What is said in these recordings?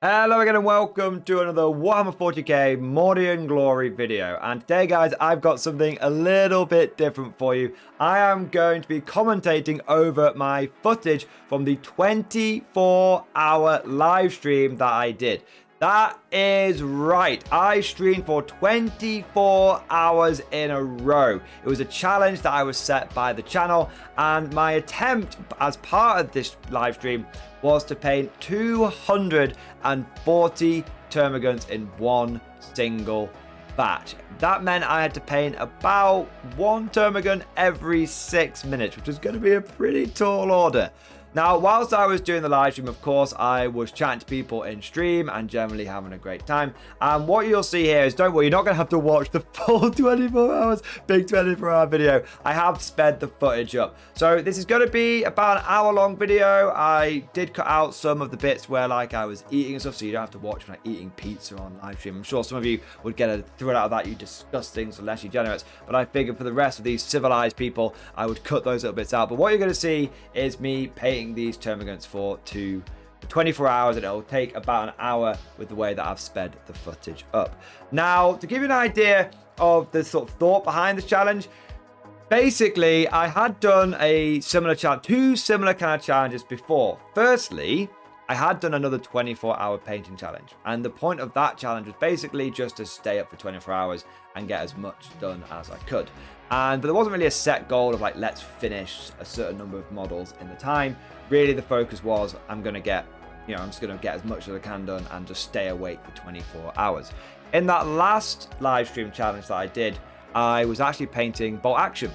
Hello again and welcome to another Warhammer 40k Mordian Glory video. And today guys, I've got something a little bit different for you. I am going to be commentating over my footage from the 24-hour live stream that I did. That is right, I streamed for 24 hours in a row. It was a challenge that I was set by the channel, and my attempt as part of this live stream was to paint 240 termagants in one single batch. That meant I had to paint about one termagant every 6 minutes, which was going to be a pretty tall order. Now, whilst I was doing the live stream, of course, I was chatting to people in stream and generally having a great time. And what you'll see here is, don't worry, you're not going to have to watch the full 24 hours, big 24-hour video. I have sped the footage up. So this is going to be about an hour-long video. I did cut out some of the bits where, like, I was eating and stuff, so you don't have to watch when I'm eating pizza on live stream. I'm sure some of you would get a thrill out of that, you disgusting celestial degenerates. But I figured for the rest of these civilized people, I would cut those little bits out. But what you're going to see is me painting these termagants for 24 hours, and it'll take about an hour with the way that I've sped the footage up. Now, to give you an idea of the sort of thought behind this challenge, basically, I had done a similar challenge, two similar kind of challenges before. Firstly, I had done another 24-hour painting challenge, and the point of that challenge was basically just to stay up for 24 hours and get as much done as I could. But there wasn't really a set goal of like, let's finish a certain number of models in the time. Really, the focus was, I'm going to get, I'm just going to get as much as I can done and just stay awake for 24 hours. In that last live stream challenge that I did, I was actually painting Bolt Action.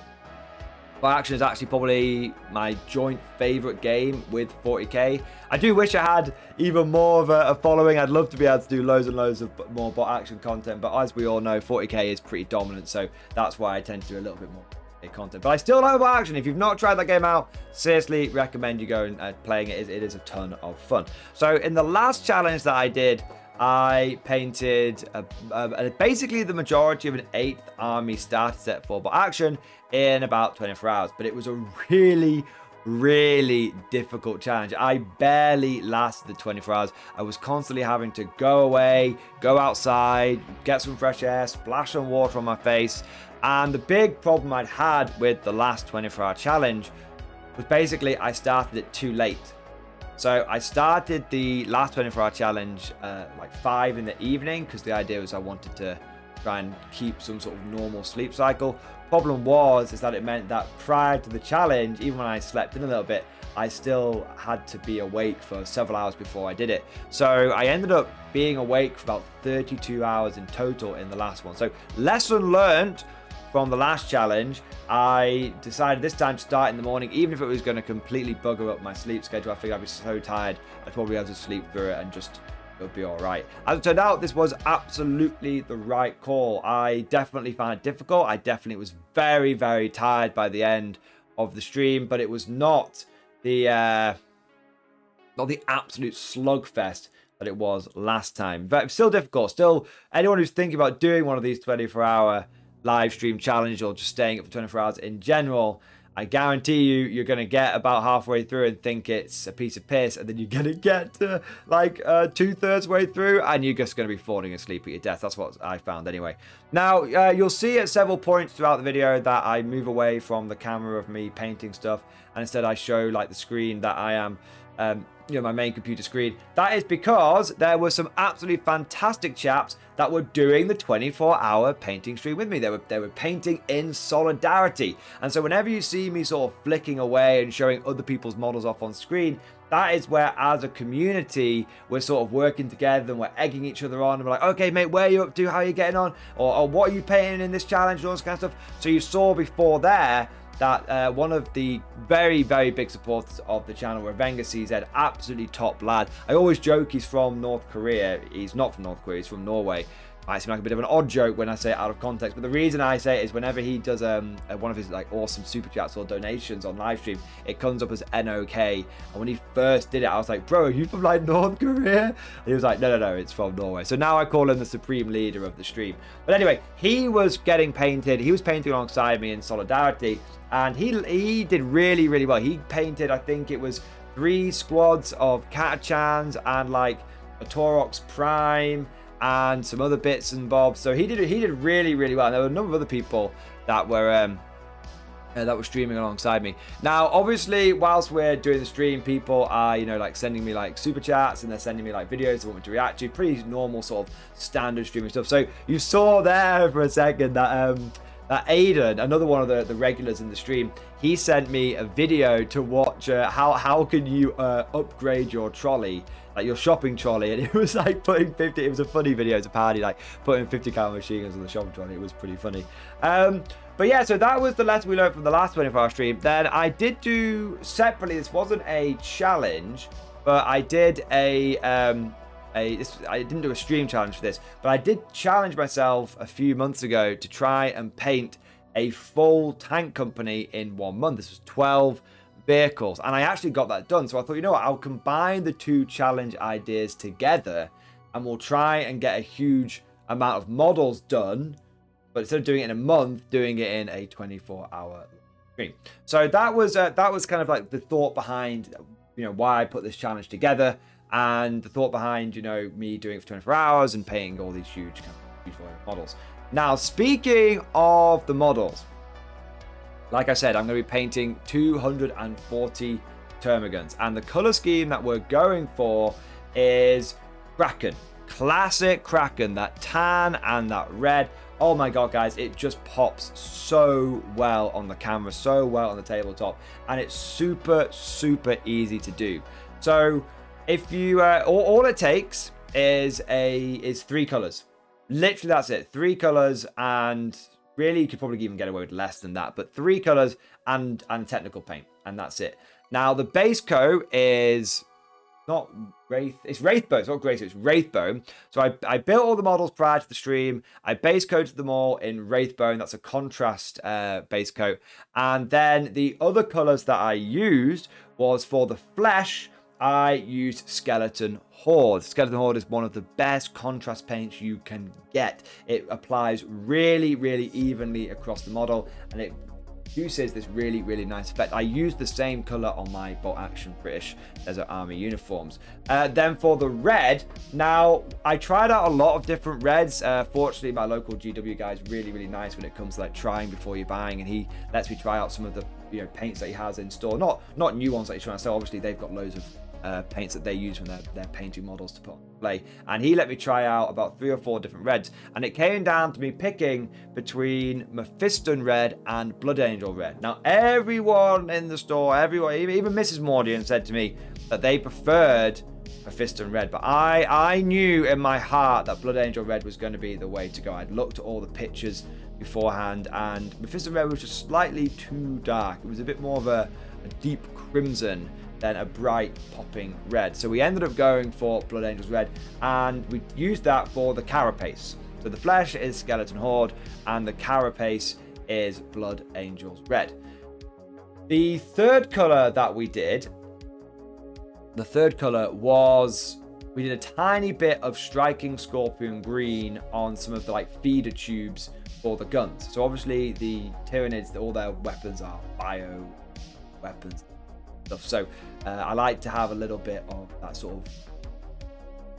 Bolt Action is actually probably my joint favorite game with 40k. I do wish I had even more of a following. I'd love to be able to do loads and loads of more Bolt Action content, but as we all know, 40k is pretty dominant, so that's why I tend to do a little bit more content. But I still like Bolt Action. If you've not tried that game out, seriously recommend you go and playing it. It is a ton of fun. So in the last challenge that I did, I painted basically the majority of an 8th army starter set for Bolt Action in about 24 hours. But it was a really difficult challenge. I barely lasted the 24 hours. I was constantly having to go away, go outside, get some fresh air, splash some water on my face. And the big problem I'd had with the last 24-hour challenge was basically I started it too late. So I started the last 24-hour challenge like 5 in the evening, because the idea was I wanted to try and keep some sort of normal sleep cycle. Problem is that it meant that prior to the challenge, even when I slept in a little bit, I still had to be awake for several hours before I did it. So I ended up being awake for about 32 hours in total in the last one. So lesson learned from the last challenge, I decided this time to start in the morning, even if it was going to completely bugger up my sleep schedule. I figured I'd be so tired, I'd probably be able to sleep through it and just it would be all right. As it turned out, this was absolutely the right call. I definitely found it difficult. I definitely was very tired by the end of the stream, but it was not the absolute slugfest that it was last time. But still difficult. Still, anyone who's thinking about doing one of these 24-hour live stream challenge or just staying up for 24 hours in general, I guarantee you're going to get about halfway through and think it's a piece of piss, and then you're going to get to like 2/3 way through and you're just going to be falling asleep at your death. That's what I found anyway. Now, you'll see at several points throughout the video that I move away from the camera of me painting stuff, and instead I show like the screen that I am my main computer screen. That is because there were some absolutely fantastic chaps that were doing the 24-hour painting stream with me. They were painting in solidarity. And so whenever you see me sort of flicking away and showing other people's models off on screen, that is where, as a community, we're sort of working together and we're egging each other on. And we're like, okay, mate, where are you up to? How are you getting on? Or what are you painting in this challenge? All this kind of stuff. So you saw before there that one of the very big supporters of the channel, Revenga CZ, absolutely top lad. I always joke he's from North Korea. He's not from North Korea, he's from Norway. Might seem like a bit of an odd joke when I say it out of context, but the reason I say it is whenever he does one of his like awesome super chats or donations on live stream, it comes up as NOK. And when he first did it, I was like, bro, are you from like North Korea? And he was like, no, it's from Norway. So now I call him the supreme leader of the stream. But anyway, he was getting painted. He was painting alongside me in solidarity, and he did really well. He painted, I think it was 3 squads of Katachans and like a Taurox Prime, and some other bits and bobs. So he did really, really well. And there were a number of other people that were streaming alongside me. Now, obviously, whilst we're doing the stream, people are, you know, like sending me like super chats, and they're sending me like videos they want me to react to. Pretty normal sort of standard streaming stuff. So you saw there for a second that that Aiden, another one of the regulars in the stream, he sent me a video to watch how can you upgrade your trolley, like your shopping trolley, and it was like putting 50. It was a funny video. It's a party, like putting 50 cal machine guns on the shopping trolley. It was pretty funny. But yeah, so that was the lesson we learned from the last 24-hour stream. Then I did do separately. This wasn't a challenge, but I did I didn't do a stream challenge for this, but I did challenge myself a few months ago to try and paint a full tank company in 1 month. This was 12 vehicles, and I actually got that done. So I thought, you know what, I'll combine the two challenge ideas together, and we'll try and get a huge amount of models done, but instead of doing it in a month, doing it in a 24-hour stream. So that was kind of like the thought behind, you know, why I put this challenge together. And the thought behind, you know, me doing it for 24 hours and painting all these huge models. Now, speaking of the models, like I said, I'm going to be painting 240 termagants. And the color scheme that we're going for is Kraken. Classic Kraken, that tan and that red. Oh my god, guys, it just pops so well on the camera, so well on the tabletop. And it's super, super easy to do. So if you all it takes is 3 colors. Literally, that's it. 3 colors, and really you could probably even get away with less than that, but 3 colors and technical paint, and that's it. Now the base coat is not Wraith, it's Wraithbone. It's not Grace, it's Wraithbone. So I built all the models prior to the stream. I base coated them all in Wraithbone. That's a contrast base coat. And then the other colors that I used was for the flesh. I used Skeleton Horde. Skeleton Horde is one of the best contrast paints you can get. It applies really, really evenly across the model, and it produces this really, really nice effect. I used the same color on my Bolt Action British Desert Army uniforms. Then for the red, now I tried out a lot of different reds. Fortunately, my local GW guy is really, really nice when it comes to like trying before you're buying, and he lets me try out some of the paints that he has in store. Not new ones that he's trying to sell. Obviously, they've got loads of paints that they use when they're painting models to put on display, and he let me try out about 3 or 4 different reds, and it came down to me picking between Mephiston Red and Blood Angel Red. Now everyone in the store, everyone, even Mrs. Mordian said to me that they preferred Mephiston Red, but I knew in my heart that Blood Angel Red was going to be the way to go. I'd looked at all the pictures beforehand, and Mephiston Red was just slightly too dark. It was a bit more of a deep crimson than a bright popping red. So we ended up going for Blood Angels Red, and we used that for the carapace. So the flesh is Skeleton Horde, and the carapace is Blood Angels Red. The third color that we did, was we did a tiny bit of Striking Scorpion Green on some of the like feeder tubes for the guns. So obviously the Tyranids, all their weapons are bio weapons stuff. So I like to have a little bit of that sort of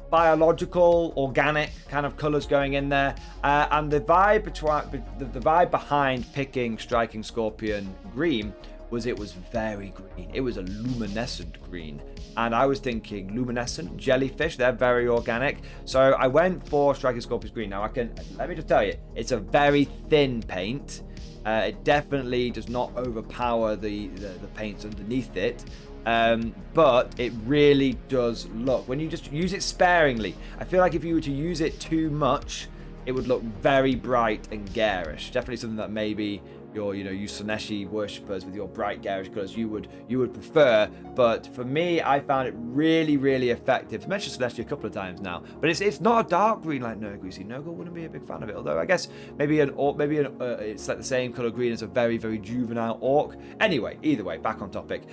biological, organic kind of colors going in there. And the vibe behind picking Striking Scorpion Green was it was very green. It was a luminescent green. And I was thinking luminescent jellyfish, they're very organic. So I went for Striking Scorpion Green. Now let me just tell you, it's a very thin paint. It definitely does not overpower the paints underneath it. But it really does look, when you just use it sparingly, I feel like if you were to use it too much, it would look very bright and garish. Definitely something that maybe your, you Slaneshi worshippers with your bright garish colors you would prefer. But for me, I found it really, really effective. I mentioned Slaneshi a couple of times now, but it's not a dark green like Nurgle. See, Nurgle wouldn't be a big fan of it. Although I guess maybe it's like the same color green as a very, very juvenile orc. Anyway, either way, back on topic.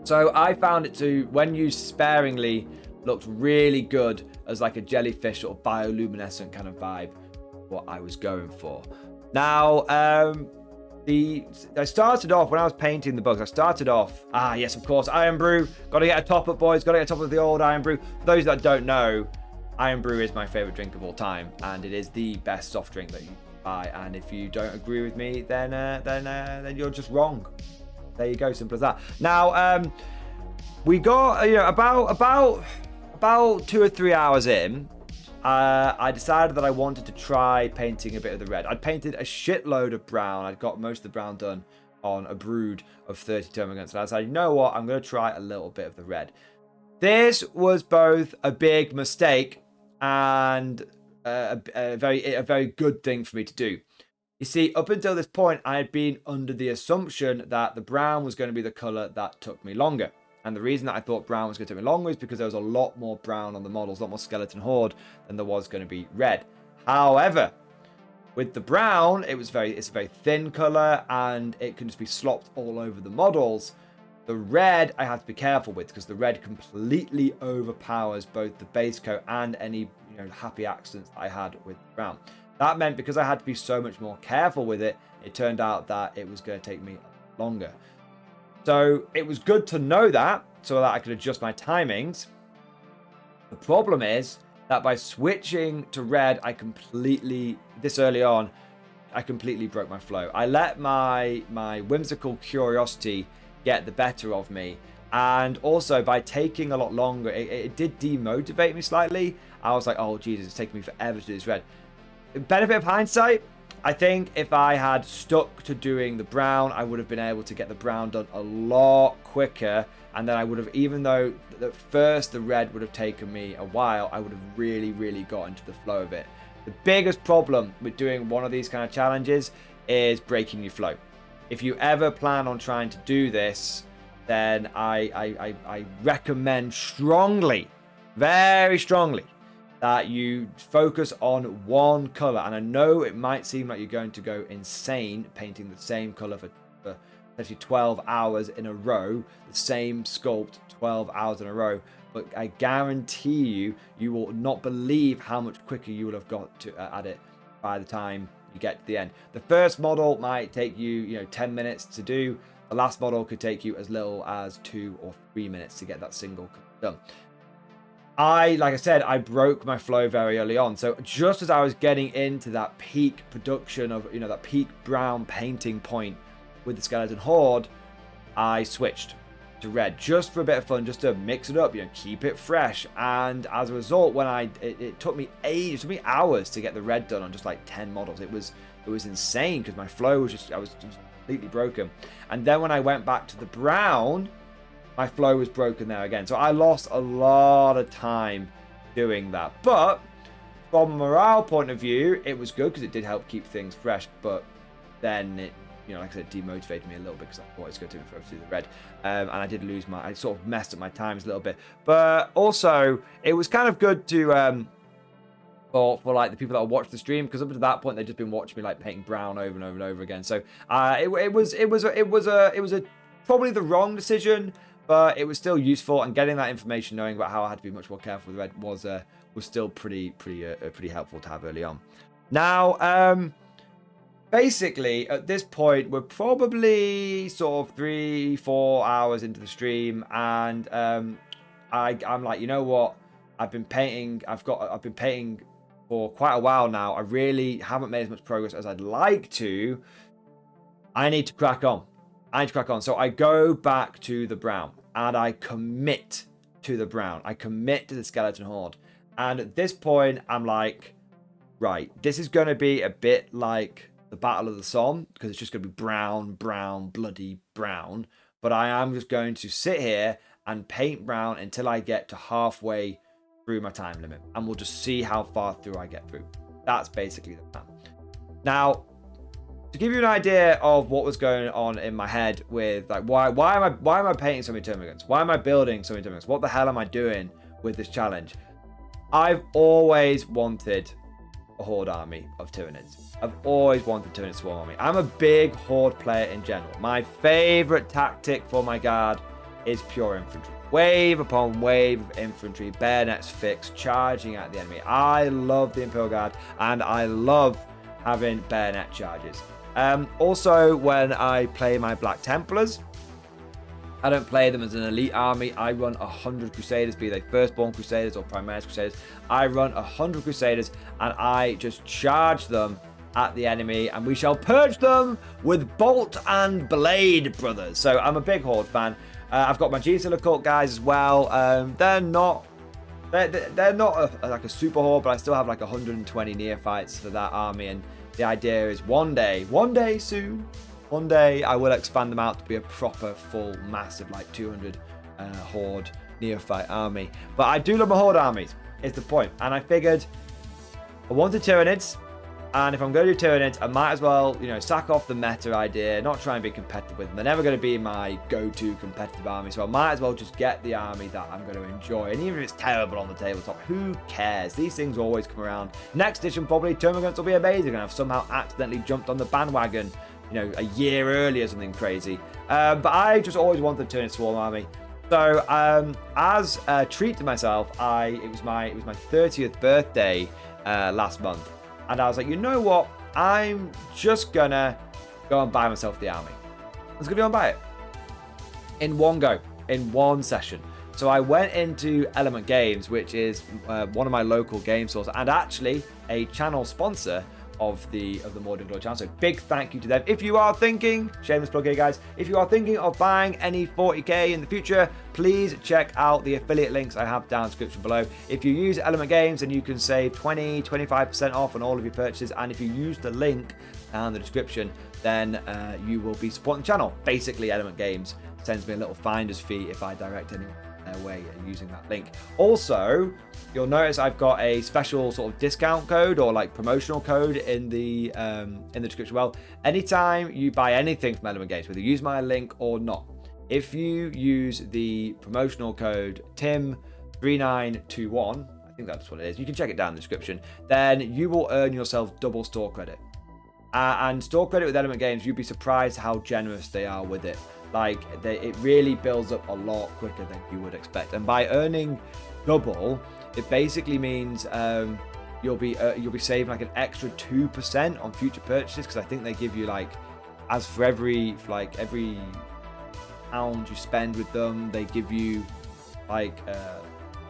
So I found it to, when used sparingly, looked really good as like a jellyfish or bioluminescent kind of vibe, what I was going for. Now, I started off, when I was painting the bugs, I started off, yes, of course, Iron Brew. Got to get a top up, boys. Got to get a top of the old Iron Brew. For those that don't know, Iron Brew is my favorite drink of all time, and it is the best soft drink that you can buy. And if you don't agree with me, then you're just wrong. There you go, simple as that. Now, we got about 2 or 3 hours in. I decided that I wanted to try painting a bit of the red. I'd painted a shitload of brown. I'd got most of the brown done on a brood of 30 termagants. And I decided, you know what? I'm going to try a little bit of the red. This was both a big mistake and a very good thing for me to do. You see, up until this point, I had been under the assumption that the brown was going to be the color that took me longer. And the reason that I thought brown was going to take me longer is because there was a lot more brown on the models, a lot more skeleton horde than there was going to be red. However, with the brown, it's a very thin color and it can just be slopped all over the models. The red, I have to be careful with because the red completely overpowers both the base coat and any happy accents that I had with the brown. That meant because I had to be so much more careful with it, it turned out that it was going to take me longer. So it was good to know that so that I could adjust my timings. The problem is that by switching to red, this early on, I completely broke my flow. I let my whimsical curiosity get the better of me. And also by taking a lot longer, it did demotivate me slightly. I was like, oh, Jesus, it's taking me forever to do this red. Benefit of hindsight, I think if I had stuck to doing the brown, I would have been able to get the brown done a lot quicker. And then I would have, even though at first the red would have taken me a while, I would have really got into the flow of it. The biggest problem with doing one of these kind of challenges is breaking your flow. If you ever plan on trying to do this, then I recommend strongly, very strongly, that you focus on one color. And I know it might seem like you're going to go insane painting the same color for essentially 12 hours in a row, the same sculpt 12 hours in a row, but I guarantee you will not believe how much quicker you will have got to at it by the time you get to the end. The first model might take you 10 minutes to do. The last model could take you as little as 2 or 3 minutes to get that single color done. Like I said, I broke my flow very early on. So just as I was getting into that peak production of, that peak brown painting point with the skeleton horde, I switched to red just for a bit of fun, just to mix it up, keep it fresh. And as a result, it took me ages, it took me hours to get the red done on just like 10 models. It was insane because my flow was I was completely broken. And then when I went back to the brown, my flow was broken there again. So I lost a lot of time doing that. But from a morale point of view, it was good because it did help keep things fresh. But then it, like I said, demotivated me a little bit because I thought it was going to focus to the red. And I did lose I sort of messed up my times a little bit. But also, it was kind of good to, for like the people that watch the stream, because up to that point they'd just been watching me like painting brown over and over and over again. So it was probably the wrong decision, but it was still useful, and getting that information, knowing about how I had to be much more careful with red, was still pretty helpful to have early on. Now, basically at this point we're probably sort of 3-4 hours into the stream, and I'm like, you know what? I've been painting for quite a while now. I really haven't made as much progress as I'd like to. I need to crack on. So I go back to the brown and I commit to the brown. I commit to the skeleton horde. And at this point, I'm like, right, this is going to be a bit like the Battle of the Somme, because it's just going to be brown, bloody brown. But I am just going to sit here and paint brown until I get to halfway through my time limit, and we'll just see how far through I get through. That's basically the plan. Now, to give you an idea of what was going on in my head with like why am I painting so many termagants? Why am I building so many termagants? What the hell am I doing with this challenge? I've always wanted a horde army of Tyranids. I've always wanted Tyranid swarm army. I'm a big horde player in general. My favorite tactic for my guard is pure infantry. Wave upon wave of infantry, bayonets fixed, charging at the enemy. I love the Imperial Guard, and I love having bayonet charges. Also, when I play my Black Templars, I don't play them as an elite army. I run 100 Crusaders, be they Firstborn Crusaders or Primaris Crusaders. I run 100 Crusaders, and I just charge them at the enemy, and we shall purge them with bolt and blade, brothers. So I'm a big Horde fan. I've got my G-Seal Occult guys as well. They're not like a super Horde, but I still have like 120 neophytes for that army, and the idea is one day soon, one day I will expand them out to be a proper, full, massive, like 200 Horde neophyte army. But I do love my Horde armies, is the point. And I figured I wanted Tyranids, and if I'm going to do Tyranids, I might as well, you know, sack off the meta idea, not try and be competitive with them. They're never going to be my go-to competitive army, so I might as well just get the army that I'm going to enjoy. And even if it's terrible on the tabletop, who cares? These things always come around. Next edition, probably, Termagants will be amazing, and I've somehow accidentally jumped on the bandwagon, you know, a year earlier, something crazy. But I just always wanted to turn a Swarm army. So as a treat to myself, it was my 30th birthday last month, and I was like, you know what? I'm just gonna go and buy myself the army. I was gonna go and buy it in one go, in one session. So I went into Element Games, which is one of my local game stores, and actually a channel sponsor of the mordianglorytv channel. So big thank you to them. If you are thinking, shameless plug here guys, if you are thinking of buying any 40k in the future, please check out the affiliate links I have down in the description below. If you use Element Games, then you can save 20-25% off on all of your purchases, and if you use the link down in the description, then you will be supporting the channel. Basically, Element Games sends me a little finder's fee if I direct anyone their way and using that link. Also, you'll notice I've got a special sort of discount code or like promotional code in the description. Well, anytime you buy anything from Element Games, whether you use my link or not, if you use the promotional code TIM3921, I think that's what it is, you can check it down in the description, then you will earn yourself double store credit. And store credit with Element Games, you'd be surprised how generous they are with it. Like, it really builds up a lot quicker than you would expect. And by earning double, it basically means you'll be saving like an extra 2% on future purchases, because I think they give you like, as for every pound you spend with them, they give you like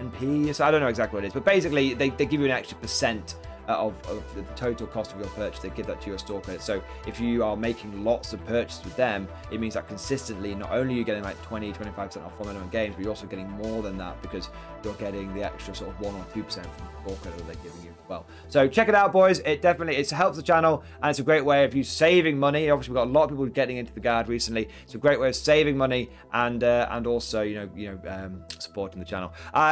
NP. So I don't know exactly what it is, but basically they give you an extra percent of the total cost of your purchase. They give that to your store credit. So if you are making lots of purchases with them, it means that consistently, not only are you getting like 20-25% off from Element Games, but you're also getting more than that, because you're getting the extra sort of 1 or 2% from the store credit that they're giving you as well. So check it out, boys. It helps the channel, and it's a great way of you saving money. Obviously, we've got a lot of people getting into the Guard recently. It's a great way of saving money and also supporting the channel.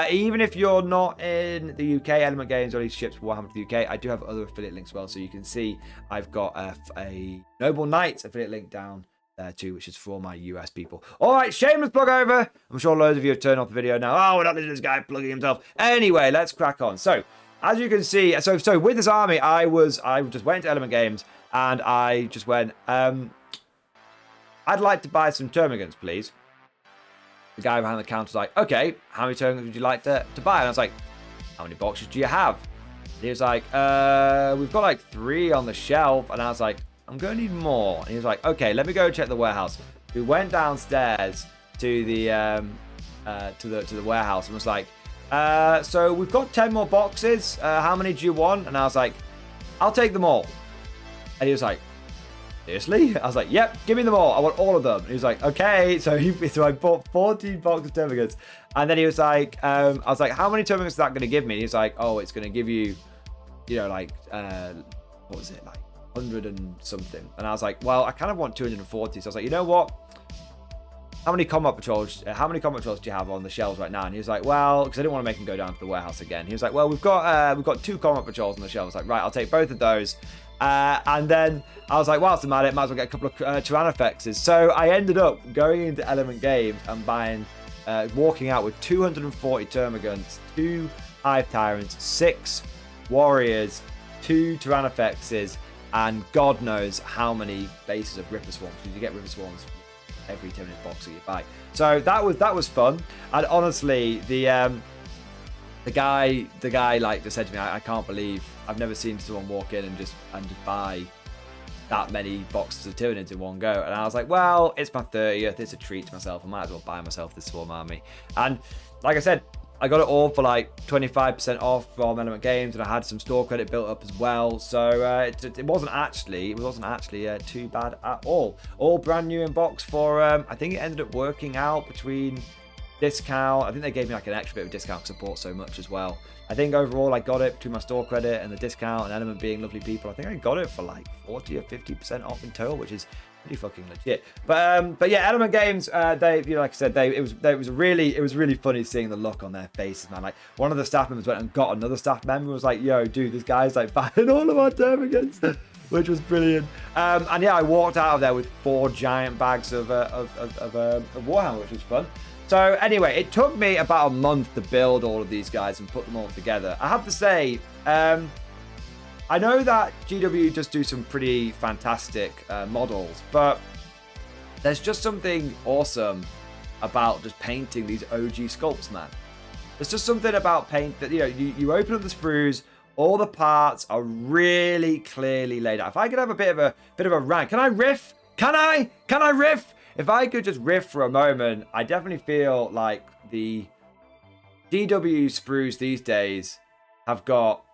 Even if you're not in the UK, Element Games only ships Warhammer to the UK. I do have other affiliate links as well, so you can see I've got a Noble Knights affiliate link down there too, which is for my US people. All right, shameless plug over. I'm sure loads of you have turned off the video now. Oh, we're not listening to this guy plugging himself. Anyway, let's crack on. So, as you can see, so with this army, I just went to Element Games and I just went, I'd like to buy some Termagants, please. The guy behind the counter was like, okay, how many Termagants would you like to buy? And I was like, how many boxes do you have? He was like, we've got like 3 on the shelf. And I was like, I'm going to need more. And he was like, okay, let me go check the warehouse. We went downstairs to the warehouse and was like, so we've got 10 more boxes. How many do you want? And I was like, I'll take them all. And he was like, seriously? I was like, yep, give me them all. I want all of them. And he was like, okay. So I bought 14 boxes of Termagants. And then he was like, I was like, how many Termagants is that going to give me? And he was like, oh, it's going to give you, like, what was it, like 100 and something. And I was like, well, I kind of want 240. So I was like, you know what? How many combat patrols do you have on the shelves right now? And he was like, well, because I didn't want to make him go down to the warehouse again. He was like, well, we've got 2 combat patrols on the shelves. I was like, right, I'll take both of those. And then I was like, well, it's might as well get a couple of Tyrannofexes. So I ended up going into Element Games and buying, walking out with 240 Termagants, 2 Hive Tyrants, 6 Warriors, 2 Tyrannofexes, and God knows how many bases of Ripper Swarms, because you get Ripper Swarms every 10-minute box that you buy. So that was fun. And honestly, the guy like just said to me, I can't believe I've never seen someone walk in and just buy that many boxes of Tyranids in one go. And I was like, well, it's my 30th. It's a treat to myself. I might as well buy myself this Swarm Army. And like I said, I got it all for like 25% off from Element Games, and I had some store credit built up as well. So it wasn't actually too bad at all. All brand new in box for I think it ended up working out between discount. I think they gave me like an extra bit of discount because I bought so much as well. I think overall I got it between my store credit and the discount and Element being lovely people. I think I got it for like 40 or 50% off in total, which is pretty fucking legit. But yeah, Element Games, they, you know, like I said, it was really funny seeing the look on their faces, man. Like one of the staff members went and got another staff member and was like, "Yo, dude, this guy's like buying all of our termagants," which was brilliant. And yeah, I walked out of there with 4 giant bags of Warhammer, which was fun. So anyway, it took me about a month to build all of these guys and put them all together. I have to say, I know that GW does do some pretty fantastic models, but there's just something awesome about just painting these OG sculpts, man. There's just something about paint that, you know, you open up the sprues, all the parts are really clearly laid out. If I could have a bit of a rant, can I riff? Can I riff? If I could just riff for a moment, I definitely feel like the GW sprues these days have got...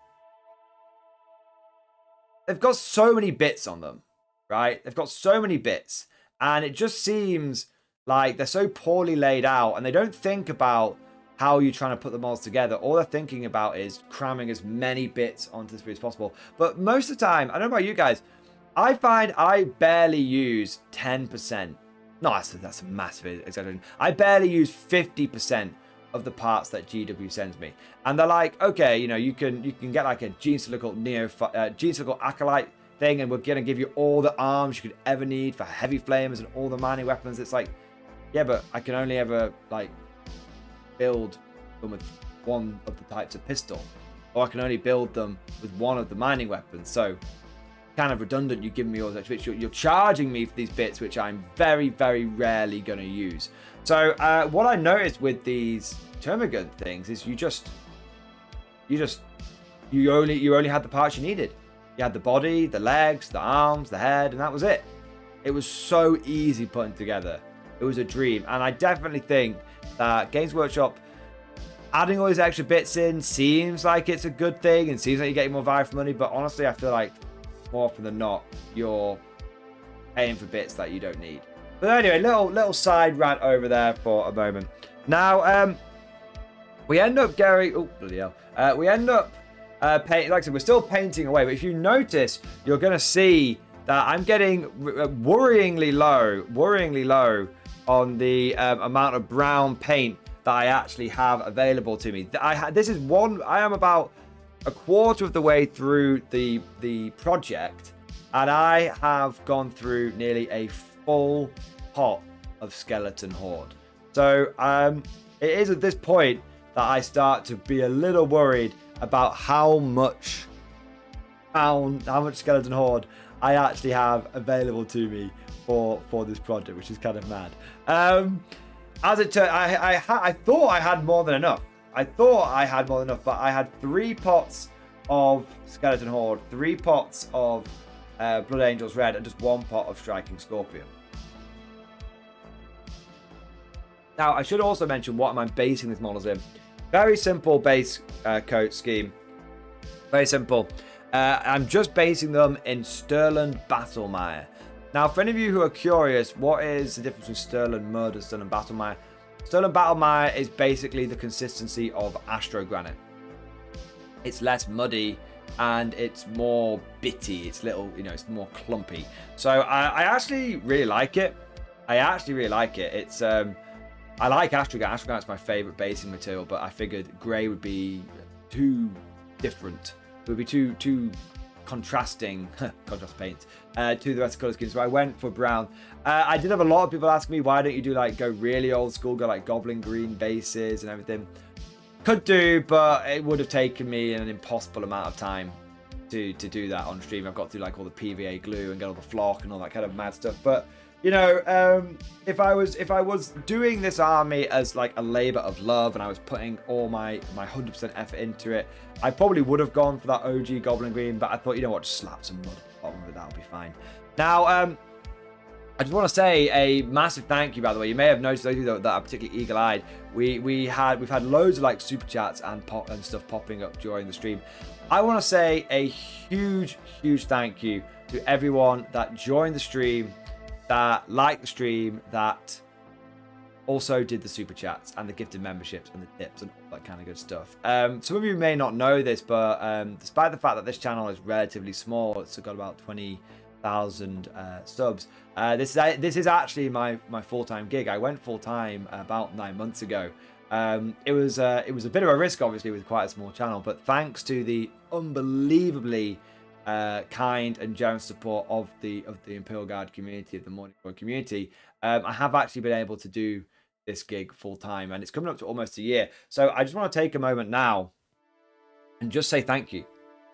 They've got so many bits on them, right? They've got so many bits. And it just seems like they're so poorly laid out and they don't think about how you're trying to put them all together. All they're thinking about is cramming as many bits onto the sprue as possible. But most of the time, I don't know about you guys, I find I barely use 10%. No, that's a massive exaggeration. I barely use 50% of the parts that GW sends me, and they're like, okay, you know, you can get like a gene cyclical acolyte thing, and we're gonna give you all the arms you could ever need for heavy flamers and all the mining weapons. It's like, yeah, but I can only ever like build them with one of the types of pistol, or I can only build them with one of the mining weapons. So kind of redundant. You give me all that, which you're charging me for these bits, which I'm very, very rarely going to use. So what I noticed with these termagant things is you only had the parts you needed. You had the body, the legs, the arms, the head, and that was it. It was so easy putting together. It was a dream, and I definitely think that Games Workshop adding all these extra bits in seems like it's a good thing and seems like you're getting more value for money, but honestly, I feel like more often than not, you're paying for bits that you don't need. But anyway, little side rant over there for a moment. Now, we end up going... Oh, bloody hell. We end up painting... Like I said, we're still painting away. But if you notice, you're going to see that I'm getting worryingly low on the amount of brown paint that I actually have available to me. I am about a quarter of the way through the project, and I have gone through nearly a full pot of Skeleton Horde. So it is at this point that I start to be a little worried about how much Skeleton Horde I actually have available to me for this project, which is kind of mad. As it turned, I thought I had more than enough. But I had 3 pots of Skeleton Horde, 3 pots of Blood Angels Red, and just 1 pot of Striking Scorpion. Now, I should also mention what am I basing these models in. Very simple base coat scheme. Very simple. I'm just basing them in Stirland Battlemire. Now, for any of you who are curious, what is the difference between Stirland Mud and Stirland Battlemire? Stirland Battlemire is basically the consistency of Astro Granite. It's less muddy and it's more bitty. It's it's more clumpy. So I actually really like it. It's I like Astro Granite. Astro Granite's my favorite basing material, but I figured grey would be too different. It would be too contrasting contrast paint to the rest of the color scheme, so I went for brown. I did have a lot of people ask me, why don't you do go really old school, go like goblin green bases and everything. Could do, but it would have taken me an impossible amount of time to do that on stream. I've got through all the PVA glue and get all the flock and all that kind of mad stuff. But if I was doing this army as a labor of love and I was putting all my 100% effort into it, I probably would have gone for that OG Goblin Green, but I thought, you know what, just slap some mud on the bottom of it, that'll be fine. Now, I just want to say a massive thank you, by the way. You may have noticed, those of you that are particularly eagle-eyed, we've had loads of like super chats and stuff popping up during the stream. I want to say a huge thank you to everyone that joined the stream, that liked the stream, that also did the super chats and the gifted memberships and the tips and all that kind of good stuff. Some of you may not know this, but despite the fact that this channel is relatively small, it's got about 20,000 subs. This is actually my full-time gig. I went full-time about 9 months ago. It was a bit of a risk, obviously, with quite a small channel, but thanks to the unbelievably kind and generous support of the Imperial Guard community, of the Morning Glory community, I have actually been able to do this gig full-time, and it's coming up to almost a year. So I just want to take a moment now and just say thank you.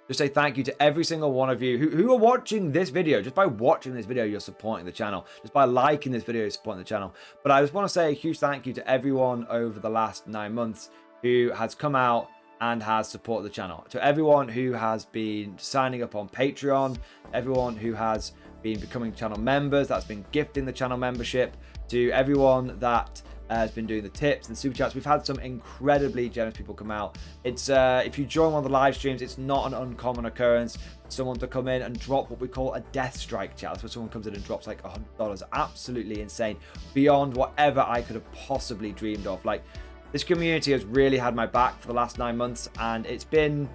Just say thank you to every single one of you who are watching this video. Just by watching this video, you're supporting the channel. Just by liking this video, you're supporting the channel. But I just want to say a huge thank you to everyone over the last 9 months who has come out and has supported the channel. To everyone who has been signing up on Patreon, everyone who has been becoming channel members, that's been gifting the channel membership, to everyone that has been doing the tips and super chats. We've had some incredibly generous people come out. It's if you join one of the live streams, it's not an uncommon occurrence for someone to come in and drop what we call a death strike chat. That's where someone comes in and drops like $100. Absolutely insane, beyond whatever I could have possibly dreamed of. Like, this community has really had my back for the last 9 months, and it's been,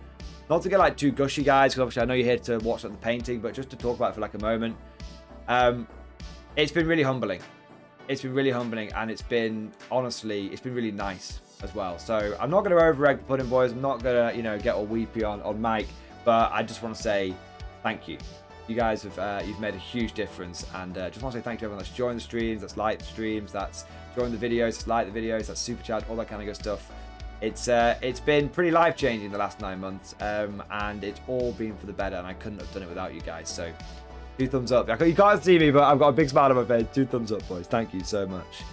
not to get like too gushy, guys, because obviously I know you're here to watch the painting, but just to talk about it for like a moment. It's been really humbling. It's been really humbling, and it's been, honestly, it's been really nice as well. So I'm not going to over-egg the pudding, boys. I'm not going to, you know, get all weepy on mic, but I just want to say thank you. You guys have, you've made a huge difference, and just want to say thank you to everyone that's joined the streams, that's liked the streams, that's joined the videos, that's liked the videos, that's super chat, all that kind of good stuff. It's been pretty life-changing the last 9 months, and it's all been for the better, and I couldn't have done it without you guys. So 2 thumbs up. You can't see me, but I've got a big smile on my face. 2 thumbs up, boys. Thank you so much.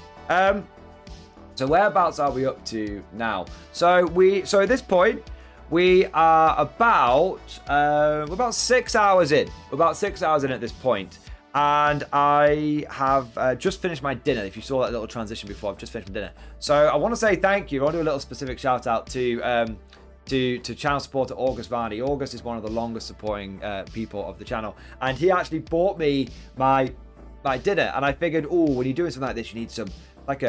So whereabouts are we up to now? So at this point, we are about we're about 6 hours in. We're about 6 hours in at this point, and I have just finished my dinner. If you saw that little transition before, I've just finished my dinner. So I want to say thank you. I want to do a little specific shout out to channel supporter August Varney. August is one of the longest supporting people of the channel, and he actually bought me my dinner. And I figured, oh, when you're doing something like this, you need some like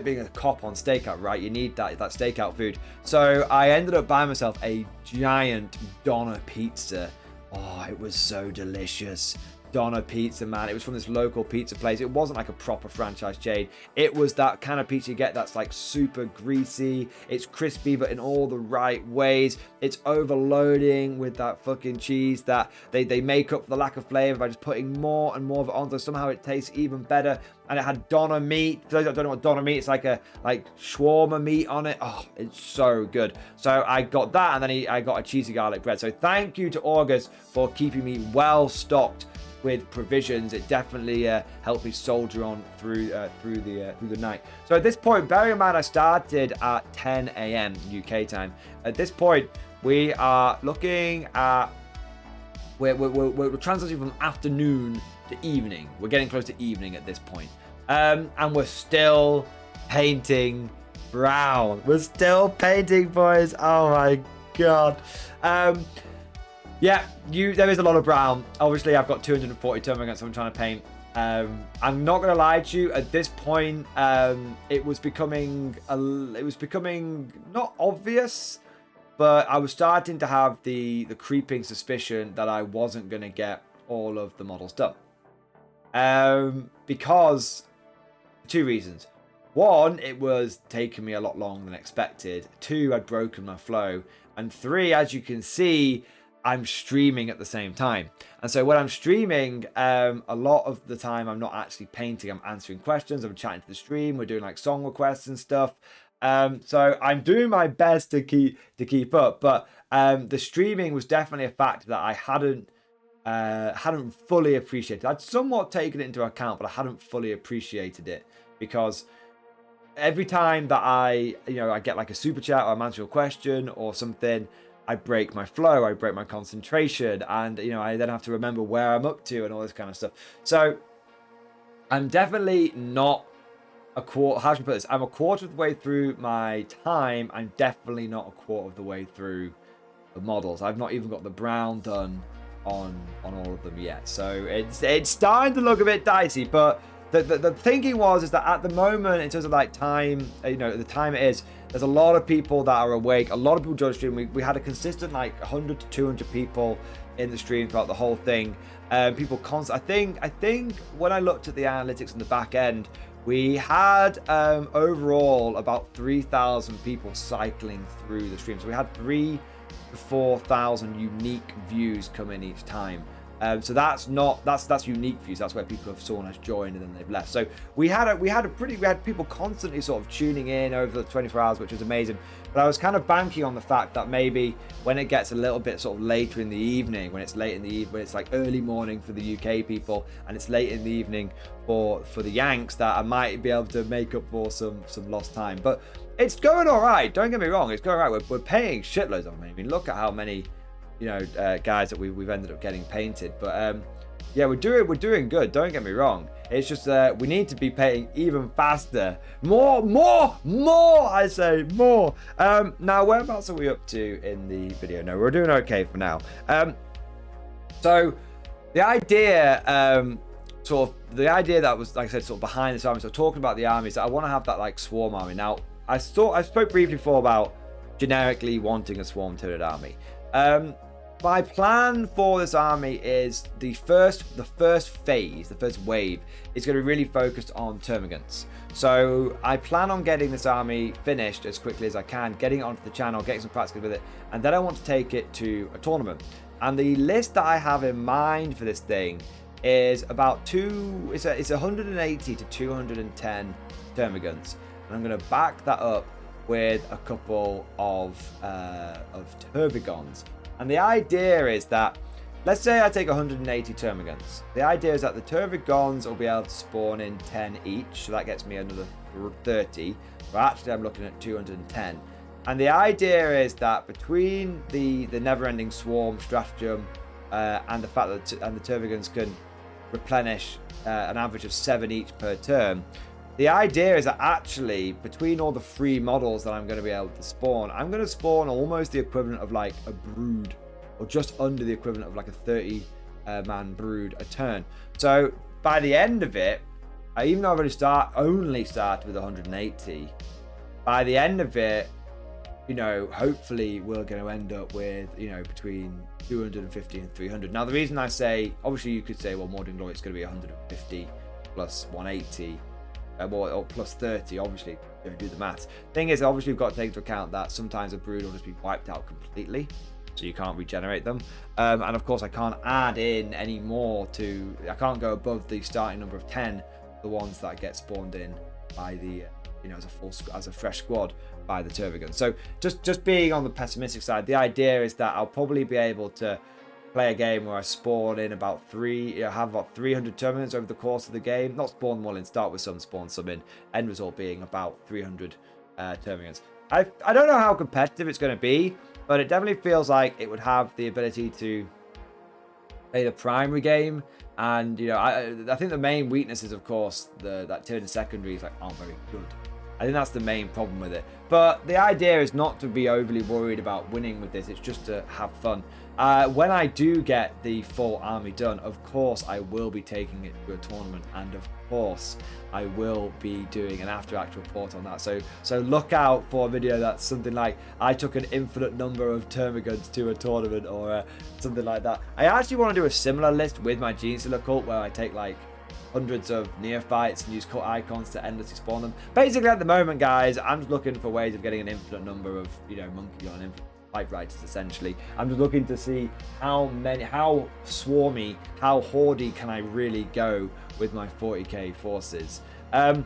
being a cop on stakeout, right? You need that stakeout food. So I ended up buying myself a giant Doner pizza. Oh, it was so delicious. Doner pizza, man. It was from this local pizza place. It wasn't like a proper franchise chain. It was that kind of pizza you get that's like super greasy. It's crispy, but in all the right ways. It's overloading with that fucking cheese that they make up for the lack of flavor by just putting more and more of it on. So somehow it tastes even better. And it had Doner meat. For those that don't know what Doner meat, it's like shawarma meat on it. Oh, it's so good. So I got that, and then I got a cheesy garlic bread. So thank you to August for keeping me well stocked with provisions. It definitely helped me soldier on through the night. So at this point, bearing in mind I started at 10 a.m. UK time. At this point, we are looking at we're transitioning from afternoon to evening. We're getting close to evening at this point, and we're still painting brown. We're still painting, boys. Oh my god. Yeah, there is a lot of brown. Obviously, I've got 240 termagants I'm trying to paint. I'm not gonna lie to you. At this point, it was becoming not obvious, but I was starting to have the creeping suspicion that I wasn't gonna get all of the models done. Because 2 reasons. 1, it was taking me a lot longer than expected. 2, I'd broken my flow, and 3, as you can see, I'm streaming at the same time. And so when I'm streaming, a lot of the time I'm not actually painting. I'm answering questions. I'm chatting to the stream. We're doing like song requests and stuff. So I'm doing my best to keep up. But the streaming was definitely a factor that I hadn't fully appreciated. I'd somewhat taken it into account, but I hadn't fully appreciated it, because every time that I get like a super chat or I'm answering a question or something, I break my flow, I break my concentration, and I then have to remember where I'm up to and all this kind of stuff. So I'm definitely not a quarter. How should I put this? I'm a quarter of the way through my time. I'm definitely not a quarter of the way through the models. I've not even got the brown done on all of them yet. So it's starting to look a bit dicey. But the thinking is that at the moment, in terms of like time, the time it is, there's a lot of people that are awake. A lot of people join the stream. We had a consistent like 100 to 200 people in the stream throughout the whole thing. People I think when I looked at the analytics in the back end, we had overall about 3,000 people cycling through the stream. So we had 3,000 to 4,000 unique views come in each time. So that's unique views. That's where people have saw us join and then they've left. So we had people constantly sort of tuning in over the 24 hours, which was amazing. But I was kind of banking on the fact that maybe when it gets a little bit sort of later in the evening, when it's late in the evening, when it's like early morning for the UK people and it's late in the evening for the Yanks, that I might be able to make up for some lost time. But it's going all right. Don't get me wrong. It's going all right. We're paying shitloads of money. I mean, look at how many guys that we've ended up getting painted. But yeah, we're doing good. Don't get me wrong. It's just we need to be paying even faster. More. I say more. Now, whereabouts are we up to in the video? No, we're doing okay for now. So the idea, the idea that was, like I said, sort of behind this army. So talking about the armies, I want to have that like swarm army. Now, I spoke briefly before about generically wanting a swarm Tyranid army. My plan for this army is the first phase, the first wave, is going to be really focused on termagants. So I plan on getting this army finished as quickly as I can, getting it onto the channel, getting some practice with it, and then I want to take it to a tournament. And the list that I have in mind for this thing is about it's 180 to 210 termagants, and I'm going to back that up with a couple of Tervigons. And the idea is that, let's say I take 180 termagants. The idea is that the Tervigons will be able to spawn in 10 each, so that gets me another 30. But actually I'm looking at 210. And the idea is that between the never-ending swarm stratagem and the fact that the Tervigons can replenish an average of 7 each per turn, the idea is that actually, between all the free models that I'm going to be able to spawn, I'm going to spawn almost the equivalent of like a brood, or just under the equivalent of like a 30-man brood a turn. So by the end of it, even though I've only started with 180, by the end of it, hopefully we're going to end up with, between 250 and 300. Now, the reason I say, obviously you could say, well, Mordian Glory, it's going to be 150 plus 180. Or plus 30, obviously, do the maths. Thing is, obviously, we've got to take into account that sometimes a brood will just be wiped out completely, so you can't regenerate them. And of course, I can't add in any more I can't go above the starting number of 10, the ones that get spawned in by the, as a fresh squad by the Tervigon. So just being on the pessimistic side, the idea is that I'll probably be able to play a game where I spawn in about have about 300 termagants over the course of the game. Not spawn them all in, start with some, spawn some in. End result being about 300 termagants. I don't know how competitive it's going to be, but it definitely feels like it would have the ability to play the primary game. And I think the main weakness is, of course, that Tyranid secondaries aren't very good. I think that's the main problem with it. But the idea is not to be overly worried about winning with this. It's just to have fun. When I do get the full army done, of course, I will be taking it to a tournament. And of course, I will be doing an after-act report on that. So look out for a video that's something like, I took an infinite number of termagants to a tournament, or something like that. I actually want to do a similar list with my Gene cult, where I take hundreds of neophytes and use cult icons to endlessly spawn them. Basically, at the moment, guys, I'm just looking for ways of getting an infinite number of, monkey on infinite typewriters, essentially. I'm just looking to see how swarmy, how hoardy can I really go with my 40k forces. I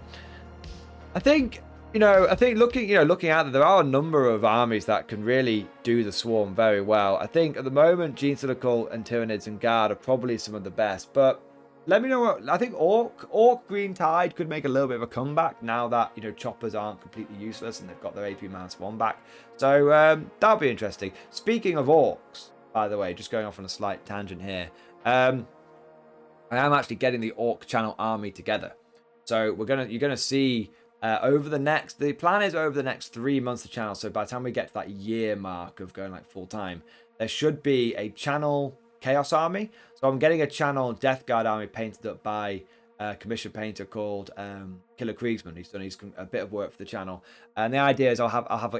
think looking out there are a number of armies that can really do the swarm very well. I think at the moment, Gene Cult and Tyranids and Guard are probably some of the best, but Let me know what I think. Orc Green Tide could make a little bit of a comeback now that choppers aren't completely useless and they've got their AP -1 back. So that'll be interesting. Speaking of orcs, by the way, just going off on a slight tangent here, I am actually getting the orc channel army together. So you're gonna see the plan is over the next 3 months of channel. So by the time we get to that year mark of going like full time, there should be a channel Chaos Army. So I'm getting a channel Death Guard army painted up by a commission painter called Killer Kriegsman. He's done a bit of work for the channel, and the idea is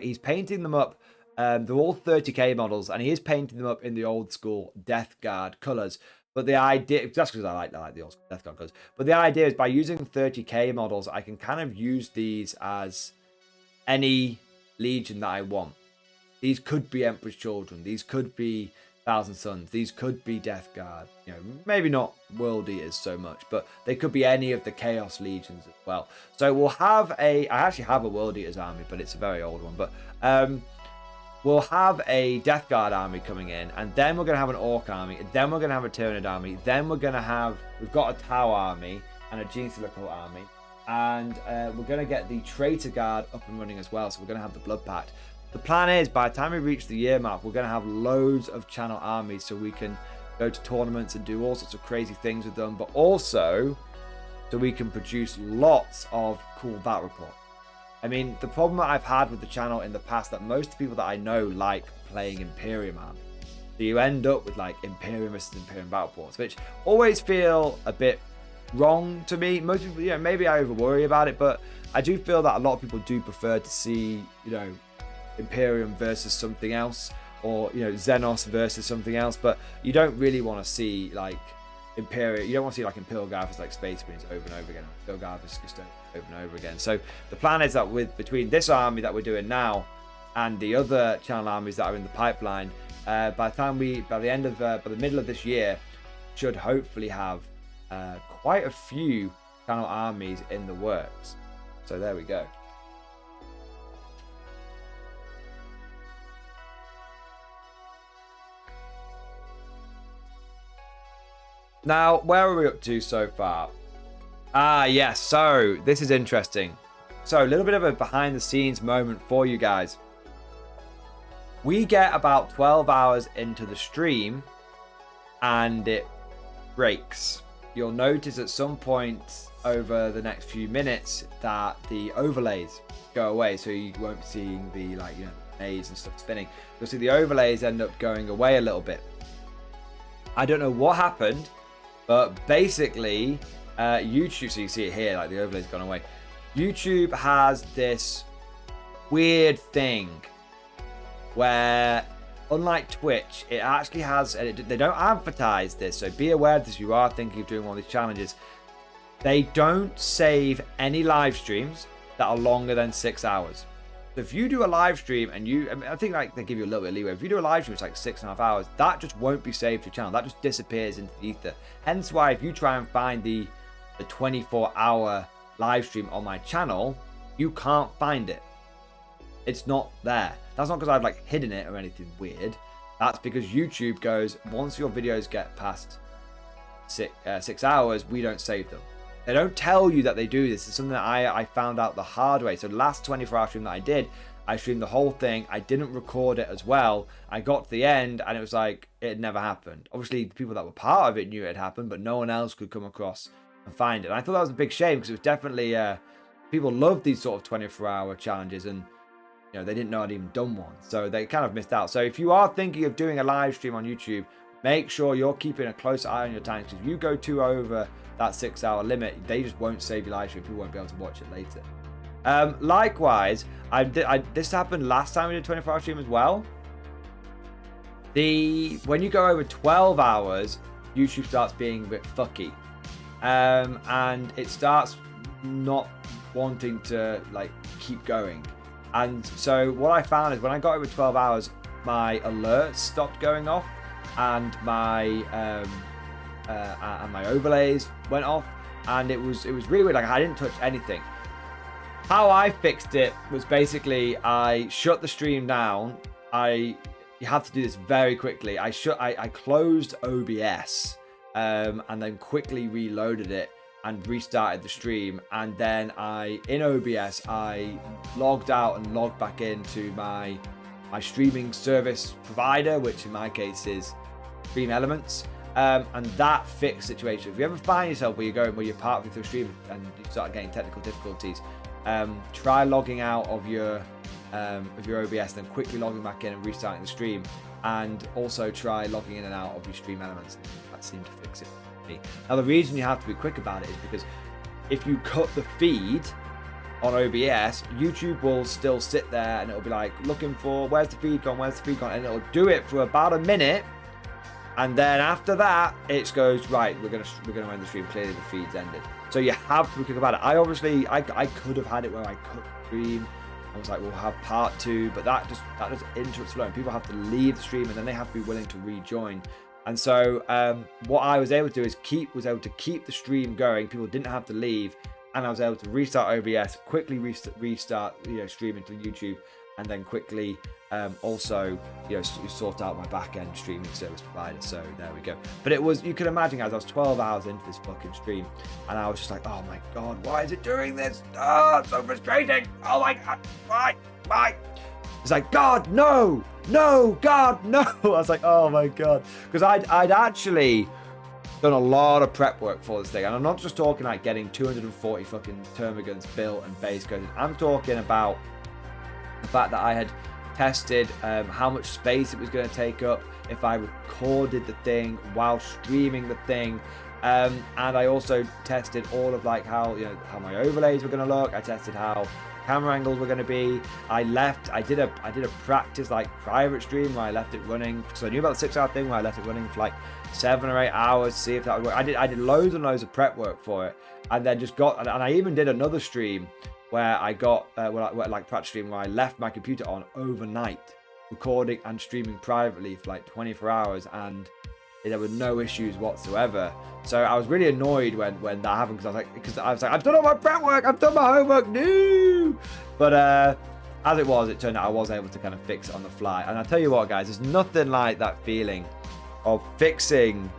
he's painting them up. They're all 30k models, and he is painting them up in the old school Death Guard colors. But the idea, that's because I like the old Death Guard colors. But the idea is by using 30k models, I can kind of use these as any legion that I want. These could be Emperor's Children. These could be Thousand Suns. These could be Death Guard. Maybe not World Eaters so much, but they could be any of the Chaos Legions as well. So we'll have I actually have a World Eaters army, but it's a very old one. But we'll have a Death Guard army coming in, and then we're going to have an Orc army, and then we're going to have a Tyranid army, then we've got a Tau army and a Gene Silicate army, and we're going to get the Traitor Guard up and running as well, so we're going to have the Blood Pact. The plan is, by the time we reach the year mark, we're going to have loads of channel armies so we can go to tournaments and do all sorts of crazy things with them, but also so we can produce lots of cool battle reports. I mean, the problem that I've had with the channel in the past, that most people that I know like playing Imperium army. So you end up with like Imperium versus Imperium battle reports, which always feel a bit wrong to me. Most people, maybe I over worry about it, but I do feel that a lot of people do prefer to see, Imperium versus something else, or Xenos versus something else, but you don't really want to see like Imperial. You don't want to see like Imperial Guard versus like Space Marines over and over again. Imperial Guard versus just over and over again. So the plan is that between this army that we're doing now and the other channel armies that are in the pipeline, by the middle of this year, should hopefully have quite a few channel armies in the works. So there we go. Now, where are we up to so far? Yes, so this is interesting. So a little bit of a behind the scenes moment for you guys. We get about 12 hours into the stream and it breaks. You'll notice at some point over the next few minutes that the overlays go away, so you won't be seeing the maze and stuff spinning. You'll see the overlays end up going away a little bit. I don't know what happened, but basically YouTube, so you see it here, like the overlay's gone away. YouTube has this weird thing where, unlike Twitch, it actually has, they don't advertise this, so be aware of this if you are thinking of doing one of these challenges. They don't save any live streams that are longer than 6 hours. So if you do a live stream and I think like they give you a little bit of leeway. If you do a live stream, it's like 6.5 hours. That just won't be saved to your channel. That just disappears into the ether. Hence why if you try and find the 24-hour live stream on my channel, you can't find it. It's not there. That's not because I've like hidden it or anything weird. That's because YouTube goes, once your videos get past 6 hours, we don't save them. They don't tell you that they do this. It's something that I found out the hard way. So the last 24-hour stream that I did, I streamed the whole thing. I didn't record it as well. I got to the end and it was like it had never happened. Obviously, the people that were part of it knew it had happened, but no one else could come across and find it. And I thought that was a big shame because it was definitely people love these sort of 24-hour challenges, and they didn't know I'd even done one, so they kind of missed out. So if you are thinking of doing a live stream on YouTube, make sure you're keeping a close eye on your time, because if you go over that 6-hour limit, they just won't save your live stream. People won't be able to watch it later. Likewise, this happened last time we did 24-hour stream as well. When you go over 12 hours, YouTube starts being a bit fucky, and it starts not wanting to like keep going. And so what I found is when I got over 12 hours, my alerts stopped going off, and my overlays went off, and it was really weird. Like I didn't touch anything. How I fixed it was basically I shut the stream down. You have to do this very quickly. I closed OBS and then quickly reloaded it and restarted the stream. And then in OBS, I logged out and logged back into my streaming service provider, which in my case is Stream Elements. And that fixed the situation. If you ever find yourself where you're partway through stream and you start getting technical difficulties, try logging out of your OBS, then quickly logging back in and restarting the stream, and also try logging in and out of your Stream Elements. That seemed to fix it for me. Now the reason you have to be quick about it is because if you cut the feed on OBS, YouTube will still sit there and it'll be like looking for where's the feed gone, and it'll do it for about a minute. And then after that, it goes, right, we're gonna end the stream. Clearly the feed's ended. So you have to be quick about it. I could have had it where I cut the stream. I was like, we'll have part 2, but that just interrupts flow. And people have to leave the stream and then they have to be willing to rejoin. And so what I was able to do is keep the stream going. People didn't have to leave, and I was able to restart OBS, quickly restart streaming to YouTube, and then quickly also sort out my back-end streaming service provider. So there we go. But it was, you can imagine, guys, I was 12 hours into this fucking stream and I was just like, oh my god, why is it doing this? Oh, it's so frustrating. Oh my god, why? It's like, God, no, God, no. I was like, oh my god, because I'd actually done a lot of prep work for this thing, and I'm not just talking like getting 240 fucking termagants built and base coded. I'm talking about the fact that I had tested how much space it was going to take up if I recorded the thing while streaming the thing, and I also tested all of like how my overlays were going to look. I tested how camera angles were going to be. I did a practice like private stream where I left it running, because I knew about the 6-hour thing, where I left it running for like 7 or 8 hours to see if that would work. I did loads and loads of prep work for it, and then and I even did another stream where I got like practice stream where I left my computer on overnight, recording and streaming privately for like 24 hours, and there were no issues whatsoever. So I was really annoyed when that happened, because I was like, I've done all my prep work, I've done my homework, no. But as it turned out I was able to kind of fix it on the fly. And I tell you what, guys, there's nothing like that feeling of fixing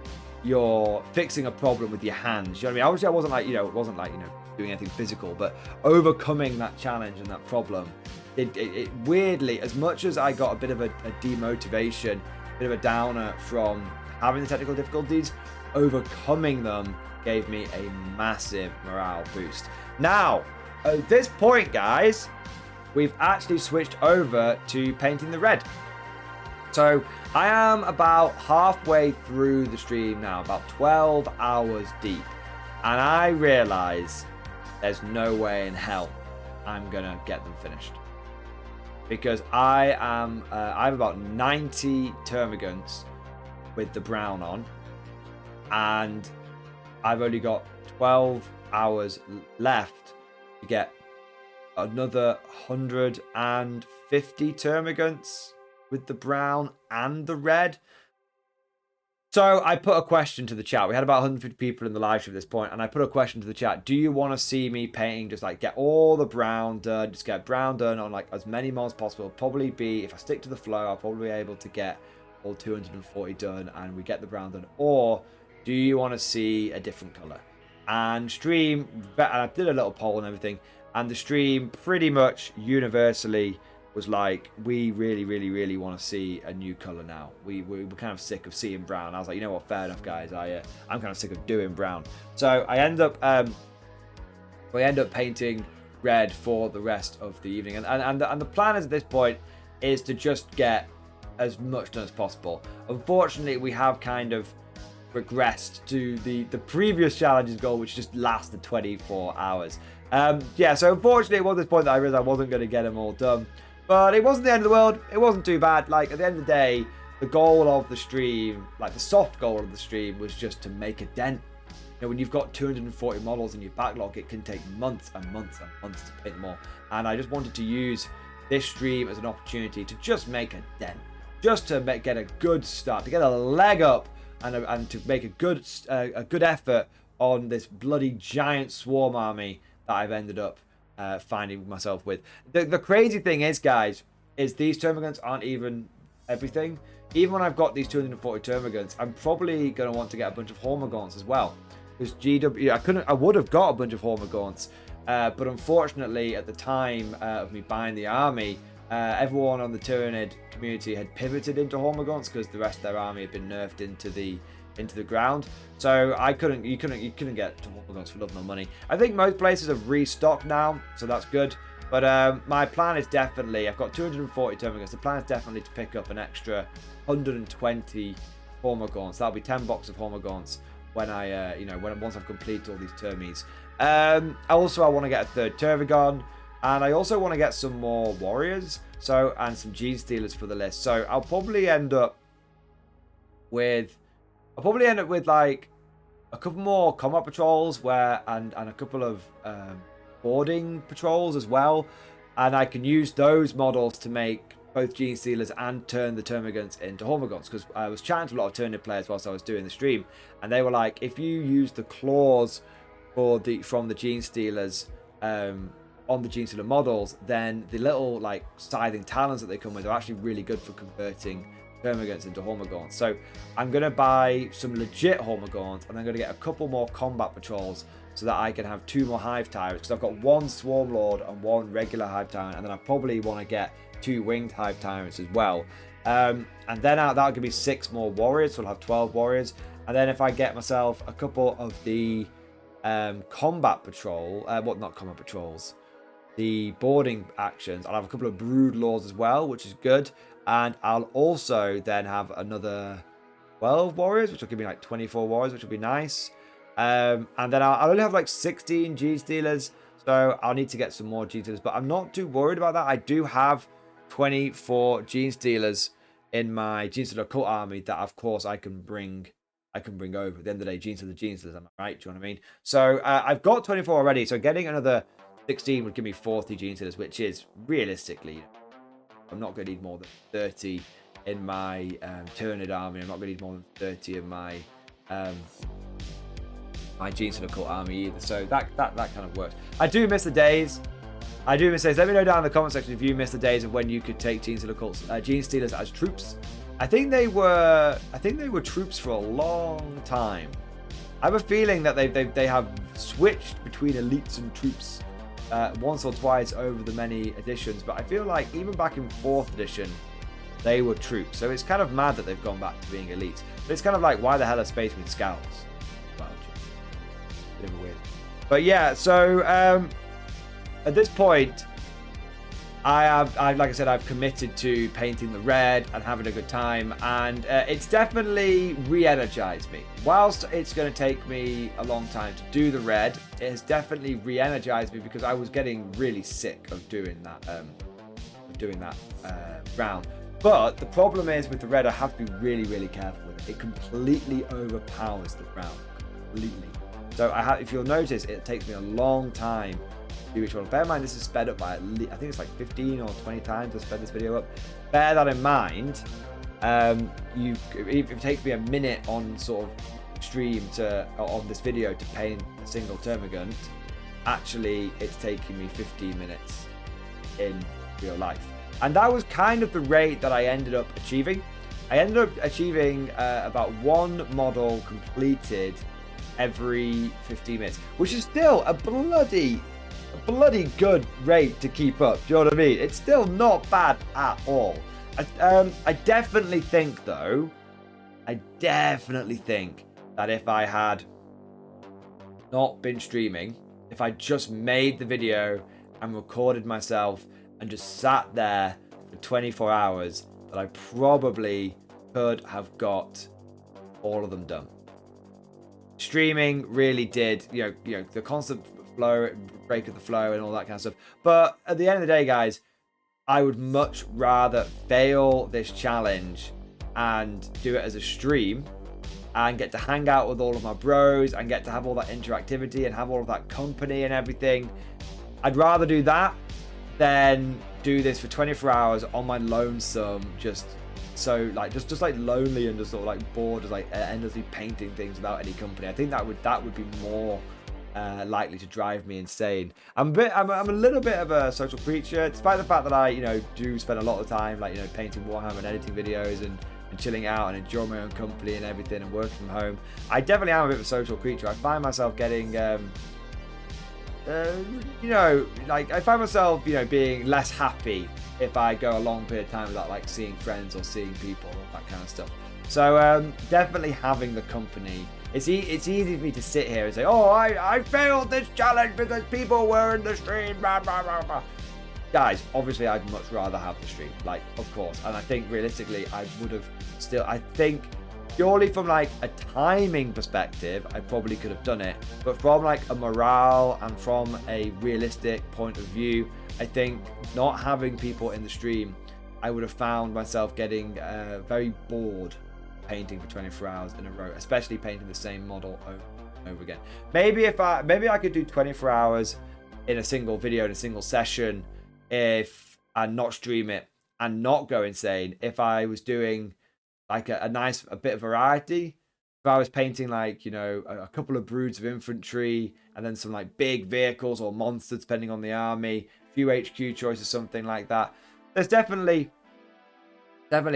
a problem with your hands. You know what I mean? Obviously I wasn't like doing anything physical, but overcoming that challenge and that problem, it weirdly, as much as I got a bit of a demotivation, a bit of a downer from having the technical difficulties, overcoming them gave me a massive morale boost. Now, at this point, guys, we've actually switched over to painting the red. So I am about halfway through the stream now, about 12 hours deep, and I realize there's no way in hell I'm gonna get them finished, because I have about 90 termagants with the brown on, and I've only got 12 hours left to get another 150 termagants with the brown and the red. So I put a question to the chat. We had about 150 people in the live stream at this point, and I put a question to the chat. Do you want to see me painting, just like get all the brown done, just get brown done on like as many mods possible? It'll probably be, if I stick to the flow, I'll probably be able to get all 240 done and we get the brown done. Or do you want to see a different color? And stream, and I did a little poll and everything, and the stream pretty much universally was like, we really want to see a new color now. We were kind of sick of seeing brown. I was like, you know what, fair enough, guys. I'm kind of sick of doing brown. So I end up painting red for the rest of the evening, and the plan is at this point is to just get as much done as possible. Unfortunately, we have kind of regressed to the previous challenge's goal, which just lasted 24 hours. So unfortunately it was this point that I realized I wasn't going to get them all done, but it wasn't the end of the world. It wasn't too bad. Like, at the end of the day, the goal of the stream, like the soft goal of the stream, was just to make a dent. When you've got 240 models in your backlog, it can take months and months and months to paint them all, and I just wanted to use this stream as an opportunity to just make a dent, just to get a good start, to get a leg up, and to make a good effort on this bloody giant swarm army that I've ended up finding myself with. The crazy thing is, guys, is these termagants aren't even everything. Even when I've got these 240 termagants, I'm probably going to want to get a bunch of Hormagaunts as well. Because GW, I would have got a bunch of Hormagaunts, but unfortunately at the time of me buying the army, everyone on the Tyranid community had pivoted into Hormagaunts because the rest of their army had been nerfed into the ground. So you couldn't get to Hormagaunts for love nor money. I think most places have restocked now, so that's good. But my plan is definitely, I've got 240 termagants. The plan is definitely to pick up an extra 120 Hormagaunts. That'll be 10 boxes of Hormagaunts when I, once I've completed all these termies. I want to get a third Tervigon, and I also want to get some more warriors. And some Gene Stealers for the list. So I'll probably end up with like a couple more combat patrols and a couple of boarding patrols as well, and I can use those models to make both Gene Stealers and turn the Termagants into Hormagaunts, because I was chatting to a lot of Tyranids players whilst I was doing the stream, and they were like, if you use the claws from the Gene Stealers on the Gene Stealer models, then the little like scything talons that they come with are actually really good for converting Termagants into Hormagaunts. So I'm going to buy some legit Hormagaunts, and I'm going to get a couple more combat patrols so that I can have 2 more Hive Tyrants, because I've got 1 Swarm Lord and 1 regular Hive Tyrant, and then I probably want to get 2 Winged Hive Tyrants as well. And then that'll give me 6 more Warriors, so I'll have 12 Warriors. And then if I get myself a couple of the combat patrol, not combat patrols, the boarding actions, I'll have a couple of Brood Lords as well, which is good. And I'll also then have another 12 Warriors, which will give me like 24 Warriors, which will be nice. And then I'll only have like 16 Gene Stealers, so I'll need to get some more Gene Stealers. But I'm not too worried about that. I do have 24 Gene Stealers in my Gene Stealer cult army that, of course, I can bring over. At the end of the day, Gene Stealers, am I right? Do you know what I mean? So I've got 24 already, so getting another 16 would give me 40 Gene Stealers, which is realistically, I'm not going to need more than 30 in my Tyranid army. I'm not going to need more than 30 in my my Gene Stealer cult army either. So that kind of works. I do miss the days. Let me know down in the comment section if you miss the days of when you could take Gene Stealers as troops. I think they were troops for a long time. I have a feeling that they have switched between elites and troops once or twice over the many editions, but I feel like even back in 4th edition they were troops. So it's kind of mad that they've gone back to being elites. But it's kind of like, why the hell are Spacemen scouts? Well, bit of a weird. But yeah, so at this point, like I said, I've committed to painting the red and having a good time, and it's definitely re-energized me. Whilst it's going to take me a long time to do the red, it has definitely re-energized me because I was getting really sick of doing that round. But the problem is with the red, I have to be really, really careful with it. It completely overpowers the round, completely. So if you'll notice, it takes me a long time to do each one. Bear in mind, this is sped up by at least, I think it's like 15 or 20 times to sped this video up. Bear that in mind. If it takes me a minute on sort of stream on this video to paint a single Termagant, actually it's taking me 15 minutes in real life. And that was kind of the rate that I ended up achieving. I ended up achieving about 1 model completed every 15 minutes, which is still a bloody good rate to keep up. Do you know what I mean? It's still not bad at all. I definitely think, though, that if I had not been streaming, if I just made the video and recorded myself and just sat there for 24 hours, that I probably could have got all of them done. Streaming really did, the constant flow, break of the flow and all that kind of stuff. But at the end of the day, guys, I would much rather fail this challenge and do it as a stream and get to hang out with all of my bros and get to have all that interactivity and have all of that company and everything. I'd rather do that than do this for 24 hours on my lonesome, just like lonely and just sort of like bored, just like endlessly painting things without any company. I think that would be more likely to drive me insane. I'm a little bit of a social creature, despite the fact that I, do spend a lot of time, like, painting Warhammer and editing videos and chilling out and enjoying my own company and everything and working from home. I definitely am a bit of a social creature. I find myself getting, like, I find myself, being less happy if I go a long period of time without, like, seeing friends or seeing people, all that kind of stuff. So definitely having the company. It's easy for me to sit here and say, oh, I failed this challenge because people were in the stream, blah, blah, blah, blah. Guys, obviously, I'd much rather have the stream, like, of course. And I think, realistically, I would have still, I think, purely from, like, a timing perspective, I probably could have done it. But from, like, a morale and from a realistic point of view, I think not having people in the stream, I would have found myself getting very bored painting for 24 hours in a row, especially painting the same model over and over again. Maybe I could do 24 hours in a single video, in a single session, and not stream it and not go insane if I was doing like a bit of variety. If I was painting, like, a couple of broods of infantry and then some like big vehicles or monsters depending on the army, a few HQ choices, something like that. There's definitely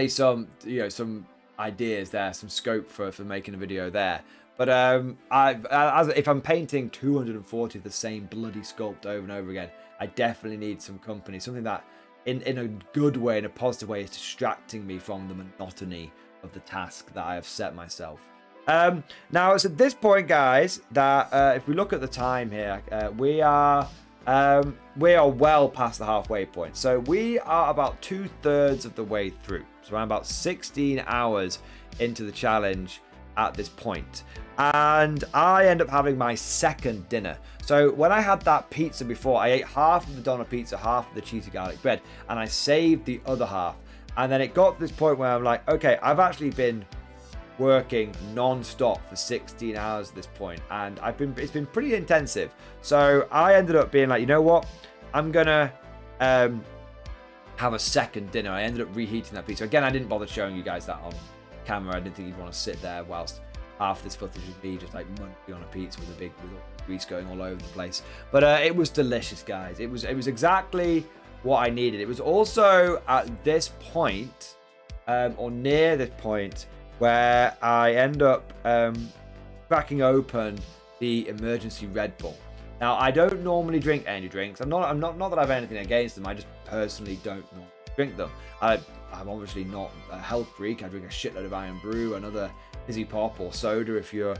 some some ideas there, some scope for making a video there. But if I'm painting 240 of the same bloody sculpt over and over again, I definitely need some company, something that in a good way, in a positive way, is distracting me from the monotony of the task that I have set myself. Now it's at this point, guys, that if we look at the time here, we are well past the halfway point. So we are about 2/3 of the way through. So I'm about 16 hours into the challenge at this point. And I end up having my second dinner. So when I had that pizza before, I ate half of the doner pizza, half of the cheesy garlic bread, and I saved the other half. And then it got to this point where I'm like, okay, I've actually been working non-stop for 16 hours at this point, and it's been pretty intensive. So I ended up being like, you know what, I'm gonna have a second dinner. I ended up reheating that pizza again. I didn't bother showing you guys that on camera. I didn't think you'd want to sit there whilst half this footage of me just like munching on a pizza with all the grease going all over the place. But it was delicious, guys. It was exactly what I needed. It was also at this point, or near this point, where I end up cracking open the emergency Red Bull. Now, I don't normally drink energy drinks. Not that I have anything against them. I just personally don't normally drink them. I'm obviously not a health freak. I drink a shitload of Iron Brew, another fizzy pop or soda if you're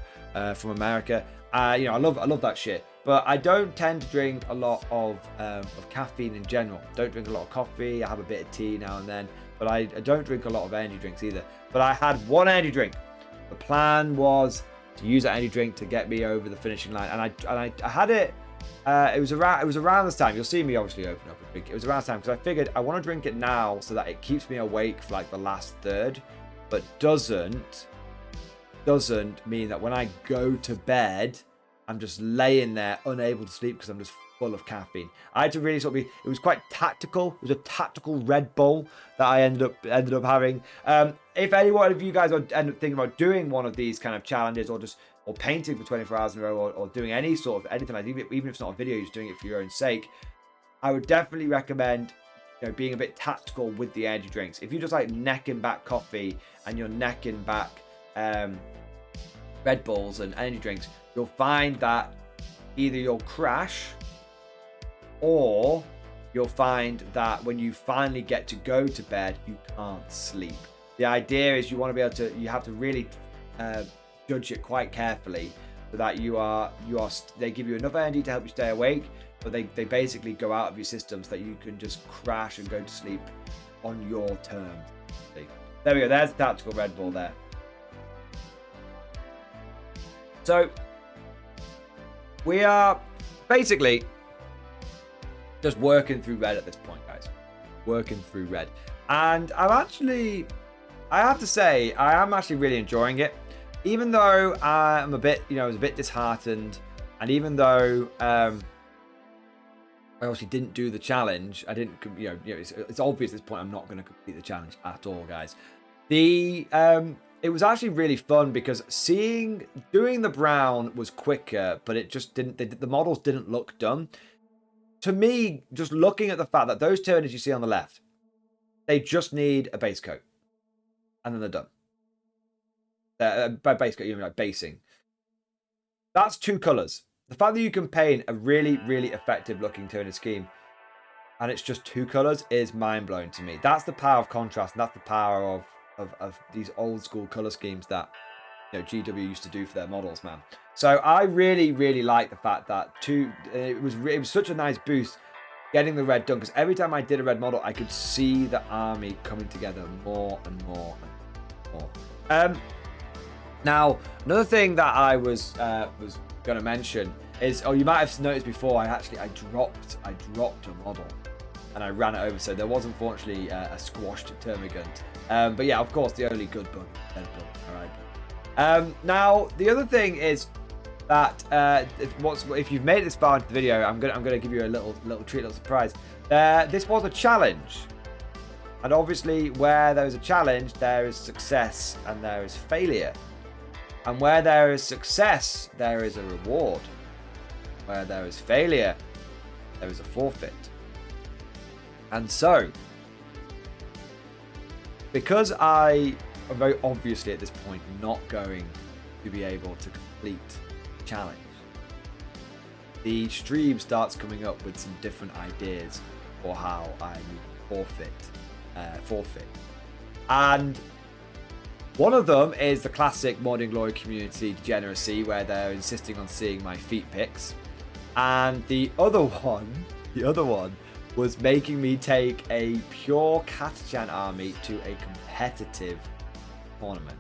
from America. I love that shit. But I don't tend to drink a lot of caffeine in general. Don't drink a lot of coffee. I have a bit of tea now and then. But I don't drink a lot of energy drinks either. But I had one energy drink. The plan was to use that energy drink to get me over the finishing line, and I had it. It was around this time. You'll see me obviously open up a drink. It was around this time because I figured I want to drink it now so that it keeps me awake for like the last third, but doesn't mean that when I go to bed, I'm just laying there unable to sleep because I'm just full of caffeine. I had to really sort of be. It was quite tactical. It was a tactical Red Bull that I ended up having. If any one of you guys end up thinking about doing one of these kind of challenges, or painting for 24 hours in a row, or doing any sort of anything like that, even if it's not a video, you're just doing it for your own sake, I would definitely recommend being a bit tactical with the energy drinks. If you just like necking back coffee and you're necking back Red Bulls and energy drinks, you'll find that either you'll crash, or you'll find that when you finally get to go to bed, you can't sleep. The idea is you have to really judge it quite carefully so that they give you enough energy to help you stay awake, but they basically go out of your system so that you can just crash and go to sleep on your terms. There we go, there's the tactical Red Bull there. So we are basically just working through red at this point, guys. Working through red. And I have to say, I am actually really enjoying it. Even though I'm a bit, I was a bit disheartened. And even though I obviously didn't do the challenge, I didn't, it's obvious at this point I'm not going to complete the challenge at all, guys. It it was actually really fun because doing the brown was quicker, but it just didn't, the models didn't look done. To me, just looking at the fact that those Tyranids you see on the left, they just need a base coat. And then they're done. By base coat, you mean like basing. That's 2 colours. The fact that you can paint a really, really effective looking Tyranid scheme and it's just 2 colours is mind-blowing to me. That's the power of contrast, and that's the power of these old school colour schemes that GW used to do for their models, man. So I really, really like the fact that it was such a nice boost getting the red done, because every time I did a red model, I could see the army coming together more and more and more. Now, another thing that I was going to mention is, you might have noticed before, I dropped a model and I ran it over, so there was unfortunately a squashed termagant. But yeah, of course, the only good bug is dead bug. All right. Now, the other thing is that if you've made it this far into the video, I'm gonna give you a little treat, little surprise. This was a challenge, and obviously, where there is a challenge, there is success and there is failure, and where there is success, there is a reward. Where there is failure, there is a forfeit. And so, because I am very obviously at this point not going to be able to complete the challenge, the stream starts coming up with some different ideas for how I forfeit. And one of them is the classic Morning Glory community degeneracy, where they're insisting on seeing my feet pics. And the other one was making me take a pure Catachan army to a competitive tournament.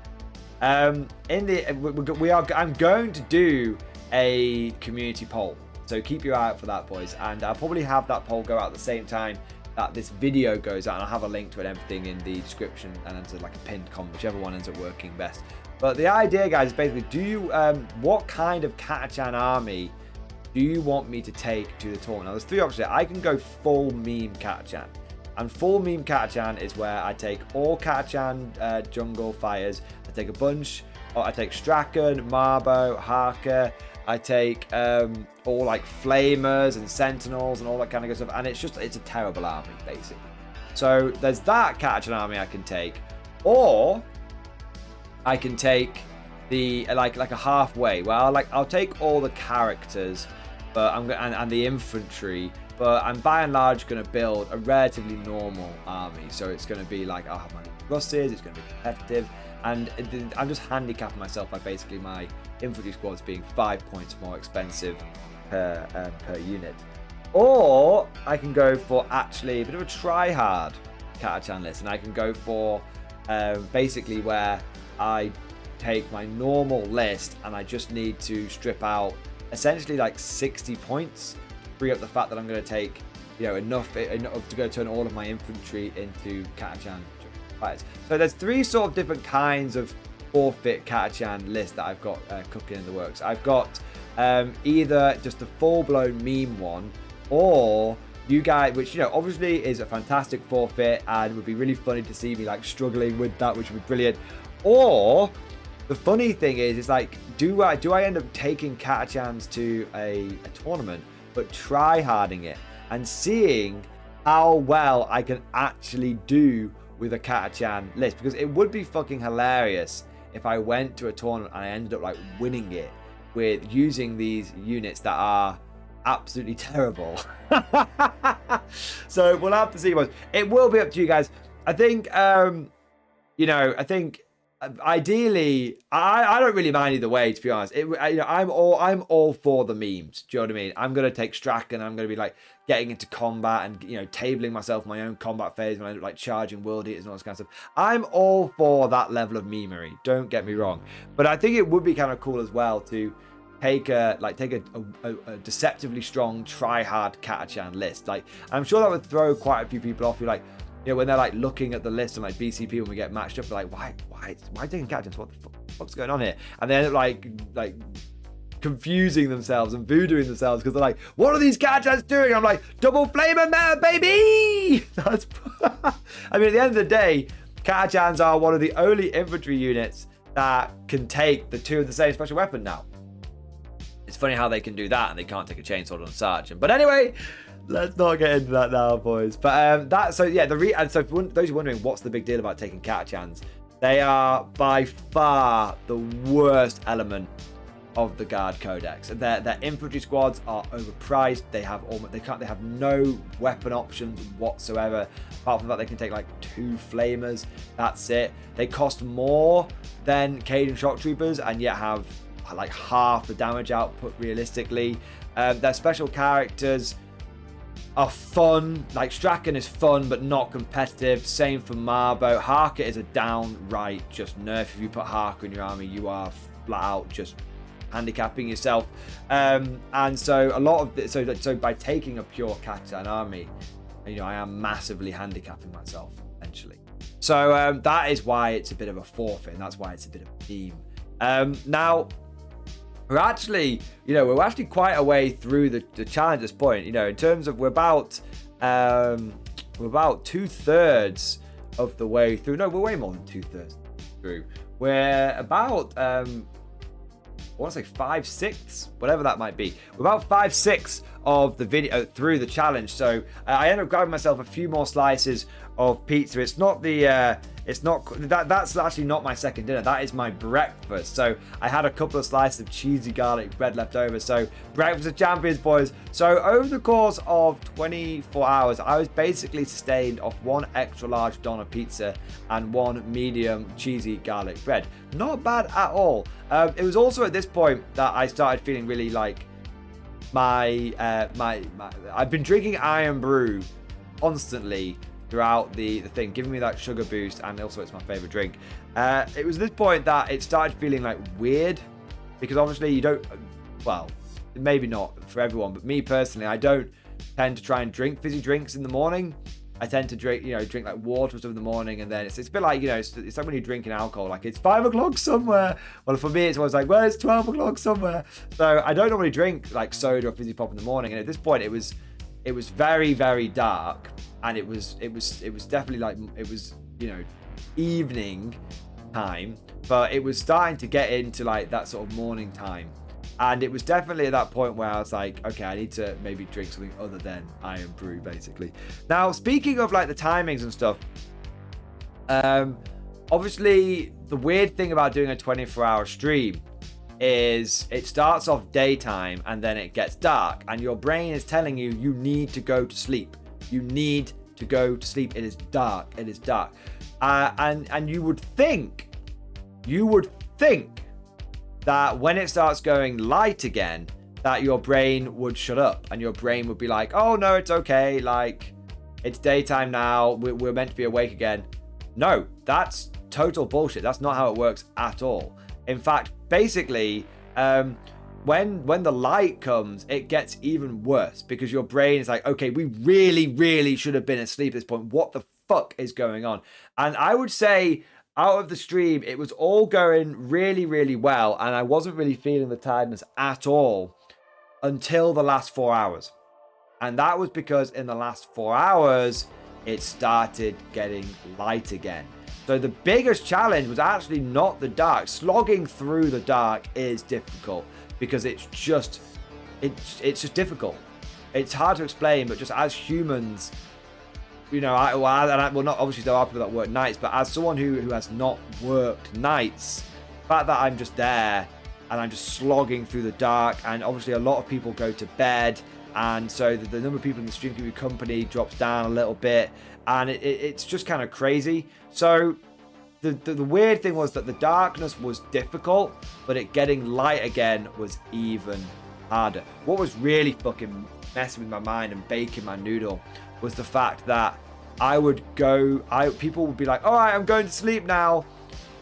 I'm going to do a community poll, so keep your eye out for that, boys. And I'll probably have that poll go out at the same time that this video goes out, and I'll have a link to it and everything in the description and as like a pinned comment, whichever one ends up working best. But the idea, guys, is basically, what kind of Catachan army do you want me to take to the tournament? Now, there's 3 options here. I can go full meme Catachan. And full meme Catachan is where I take all Catachan jungle fighters. I take a bunch. I take Strachan, Marbo, Harker. I take all like flamers and sentinels and all that kind of good stuff. And it's a terrible army, basically. So there's that Catachan army I can take. Or I can take the like a halfway. Well, I'll take all the characters, but and the infantry, but I'm by and large going to build a relatively normal army. So it's going to be like, I'll have my Russes, it's going to be competitive, and I'm just handicapping myself by basically my infantry squads being 5 points more expensive per unit. Or I can go for actually a bit of a try-hard Catachan list, and I can go for basically where I take my normal list and I just need to strip out essentially like 60 points, free up the fact that I'm going to take enough to go turn all of my infantry into Catachan fighters. So there's 3 sort of different kinds of forfeit Catachan list that I've got cooking in the works. I've got either just a full-blown meme one, or you guys, which obviously is a fantastic forfeit and would be really funny to see me like struggling with that, which would be brilliant. Or the funny thing is like, do I end up taking Catachans to a tournament, but try-harding it and seeing how well I can actually do with a Catachan list? Because it would be fucking hilarious if I went to a tournament and I ended up like winning it with using these units that are absolutely terrible. So we'll have to see. It will be up to you guys. I think, I think ideally, I don't really mind either way, to be honest. I'm all for the memes. Do you know what I mean? I'm gonna take Strachan. I'm gonna be like getting into combat and tabling myself my own combat phase when I end up like charging world eaters and all this kind of stuff. I'm all for that level of memery. Don't get me wrong, but I think it would be kind of cool as well to take a deceptively strong try-hard Catachan list. Like, I'm sure that would throw quite a few people off. You're like, when they're like looking at the list and like BCP when we get matched up, they're like, why taking Catachans? What the fuck's going on here? And they end up like confusing themselves and voodooing themselves because they're like, what are these Catachans doing? And I'm like, double flame and meta, baby! That's I mean, at the end of the day, Catachans are one of the only infantry units that can take the 2 of the same special weapon now. It's funny how they can do that and they can't take a chainsaw on a sergeant. But anyway, let's not get into that now, boys. But those who are wondering what's the big deal about taking Catachans, they are by far the worst element of the Guard Codex. Their infantry squads are overpriced. They have no weapon options whatsoever. Apart from that, they can take like 2 flamers. That's it. They cost more than Cajun shock troopers and yet have like half the damage output realistically. Their special characters are fun. Like Strachan is fun but not competitive. Same for Marbo. Harker is a downright just nerf. If you put Harker in your army, you are flat out just handicapping yourself. And so a lot of so by taking a pure Catachan army, you know, I am massively handicapping myself essentially. So that is why it's a bit of a forfeit, and that's why it's a bit of a theme. Now we're actually quite a way through the challenge at this point. You know, in terms of we're about 2/3 of the way through. No, we're way more than 2/3 through. We're about I want to say 5/6, whatever that might be. We're about 5/6 of the video through the challenge. So I ended up grabbing myself a few more slices of pizza. It's not the that's actually not my second dinner. That is my breakfast. So I had a couple of slices of cheesy garlic bread left over. So breakfast of champions, boys. So over the course of 24 hours, I was basically sustained off 1 extra large doner pizza and 1 medium cheesy garlic bread. Not bad at all. It was also at this point that I started feeling really like I've been drinking Iron Brew constantly throughout the thing, giving me that sugar boost, and also it's my favorite drink. It was this point that it started feeling like weird, because obviously you don't, well, maybe not for everyone, but me personally, I don't tend to try and drink fizzy drinks in the morning. I tend to drink like water stuff in the morning, and then it's a bit like, it's like when you're drinking alcohol, like it's 5 o'clock somewhere. Well, for me, it's always like, well, it's 12 o'clock somewhere. So I don't normally drink like soda or fizzy pop in the morning, and at this point, it was very, very dark, and it was definitely like, it was, evening time, but it was starting to get into like that sort of morning time. And it was definitely at that point where I was like, okay, I need to maybe drink something other than Iron Brew, basically. Now, speaking of like the timings and stuff, obviously the weird thing about doing a 24-hour stream is it starts off daytime and then it gets dark, and your brain is telling you need to go to sleep. You need to go to sleep. It is dark. It is dark. And you would think that when it starts going light again, that your brain would shut up and your brain would be like, oh no, it's okay, like it's daytime now, we're meant to be awake again. No, that's total bullshit. That's not how it works at all. In fact, basically, when the light comes, it gets even worse, because your brain is like, okay, we really should have been asleep at this point. What the fuck is going on? And I would say, out of the stream, it was all going really well, and I wasn't really feeling the tiredness at all until the last 4 hours. And that was because in the last 4 hours, it started getting light again. So the biggest challenge was actually not the dark. Slogging through the dark is difficult, because it's just difficult. It's hard to explain, but just as humans, not obviously there are people that work nights, but as someone who has not worked nights, the fact that I'm just there and I'm just slogging through the dark, and obviously a lot of people go to bed, and so the number of people in the stream community company drops down a little bit, and it's just kind of crazy. So the weird thing was that the darkness was difficult, but it getting light again was even harder. What was really fucking messing with my mind and baking my noodle was the fact that people would be like, all right, I'm going to sleep now.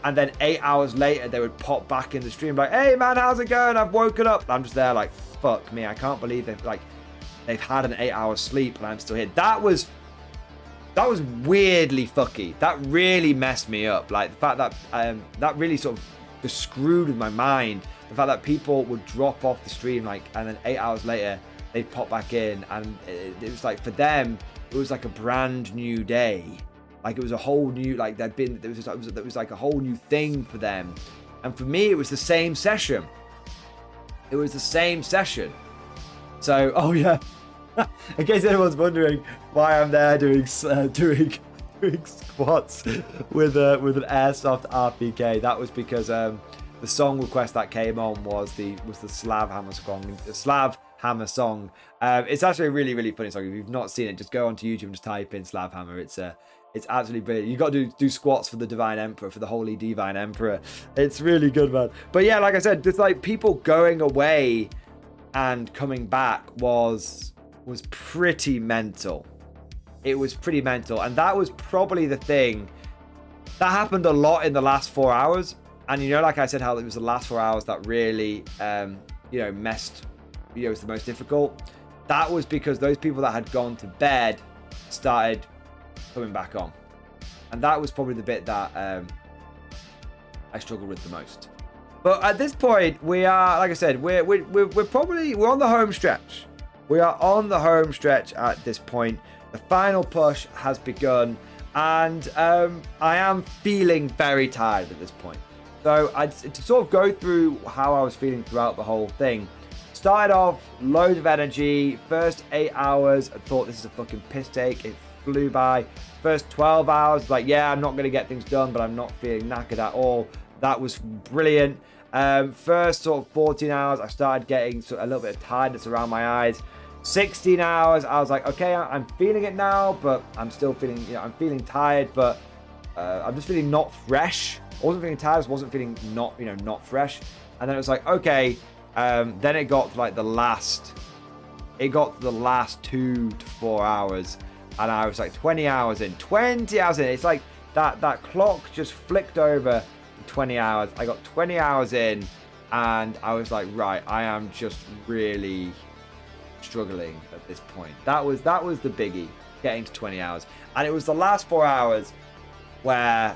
And then 8 hours later, they would pop back in the stream like, hey man, how's it going? I've woken up. I'm just there like, fuck me. I can't believe they've had an 8-hour sleep and I'm still here. That was weirdly fucky. That really messed me up. Like the fact that, that really sort of just screwed with my mind. The fact that people would drop off the stream and then 8 hours later, they'd pop back in, and it was like, for them, it was like a brand new day. Like it was a whole new, like it was like a whole new thing for them. And for me, it was the same session. It was the same session. So, oh yeah. In case anyone's wondering why I'm there doing squats with an airsoft RPK, that was because the song request that came on was the Slav Hammer song. The Slav Hammer song. It's actually a really, really funny song. If you've not seen it, just go onto YouTube and just type in Slav Hammer. It's absolutely brilliant. You got to do squats for the Divine Emperor, for the Holy Divine Emperor. It's really good, man. But yeah, like I said, just like people going away and coming back was pretty mental. It was pretty mental, and that was probably the thing that happened a lot in the last 4 hours. And like I said, how it was the last 4 hours that really messed, was the most difficult. That was because those people that had gone to bed started coming back on, and that was probably the bit that I struggled with the most. But at this point, we are, like I said, we're on the home stretch. We are on the home stretch at this point. The final push has begun, and I am feeling very tired at this point. So to sort of go through how I was feeling throughout the whole thing. Started off, loads of energy. First 8 hours, I thought this is a fucking piss take. It flew by. First 12 hours, like, yeah, I'm not going to get things done, but I'm not feeling knackered at all. That was brilliant. First sort of 14 hours, I started getting a little bit of tiredness around my eyes. 16 hours, I was like, okay, I'm feeling it now, but I'm still feeling, I'm feeling tired, but I'm just feeling not fresh. I wasn't feeling tired, I wasn't feeling not fresh. And then it was like, okay, then it got to like the last 2 to 4 hours, and I was like 20 hours in. It's like that clock just flicked over to 20 hours. I got 20 hours in, and I was like, right, I am just really struggling at this point. That was the biggie, getting to 20 hours. And it was the last 4 hours where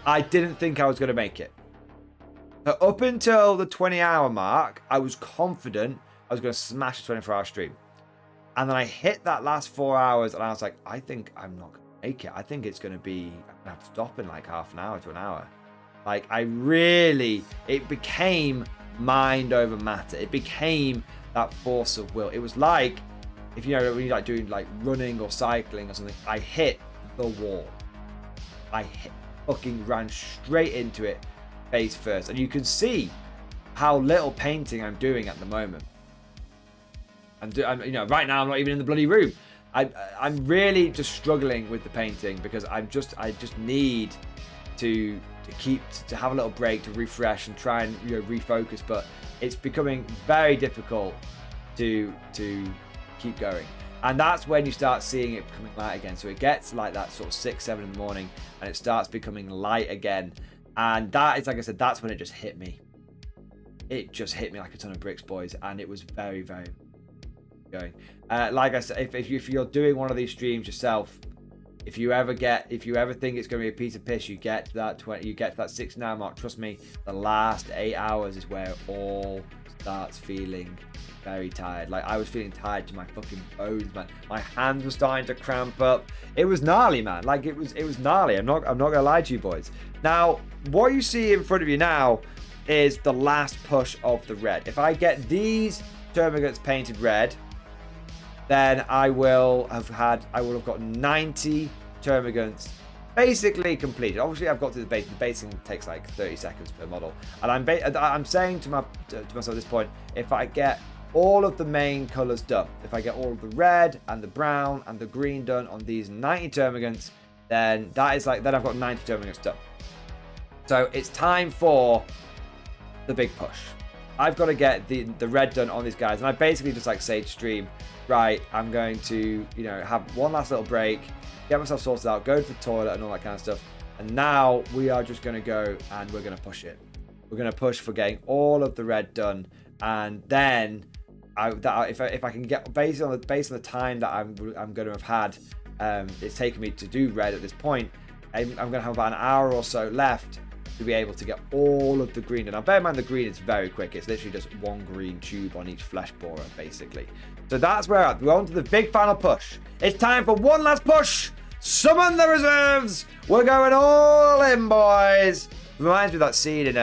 I didn't think I was going to make it. But up until the 20-hour mark, I was confident I was going to smash a 24-hour stream. And then I hit that last 4 hours, and I was like, I think I'm not going to make it. I think it's going to be, I'm going to have to stop in like half an hour to an hour. Like, it became mind over matter. It became that force of will. It was like, if when you're like doing like running or cycling or something, I hit the wall. Fucking ran straight into it face first. And you can see how little painting I'm doing at the moment. I'm right now I'm not even in the bloody room. I'm really just struggling with the painting because I just need to have a little break to refresh and try and refocus, but it's becoming very difficult to keep going. And that's when you start seeing it becoming light again. So it gets like that sort of 6-7 in the morning, and it starts becoming light again. And that is, like I said, that's when it just hit me. It just hit me like a ton of bricks, boys, and it was very, very going. Like I said, if you're doing one of these streams yourself, if you ever think it's going to be a piece of piss, you get to that 6-hour mark. Trust me, the last 8 hours is where it all starts feeling very tired. Like, I was feeling tired to my fucking bones, man. My hands were starting to cramp up. It was gnarly, man. Like, it was gnarly. I'm not gonna lie to you, boys. Now, what you see in front of you now is the last push of the red. If I get these termagants painted red, then I will have got 90 termagants basically completed. Obviously, I've got to the base. The basing takes like 30 seconds per model, and I'm saying to myself at this point, if I get all of the main colors done, if I get all of the red and the brown and the green done on these 90 termagants, then I've got 90 termagants done. So it's time for the big push. I've got to get the red done on these guys, and I basically just like say to stream, right, I'm going to have one last little break, get myself sorted out, go to the toilet and all that kind of stuff. And now we are just going to go and we're going to push it. We're going to push for getting all of the red done, and then if I can get based on the time that I'm going to have had, it's taken me to do red at this point. I'm going to have about an hour or so left to be able to get all of the green done. Now, bear in mind the green is very quick. It's literally just one green tube on each flesh borer, basically. So that's where we're on to the big final push. It's time for one last push. Summon the reserves. We're going all in, boys. Reminds me of that scene in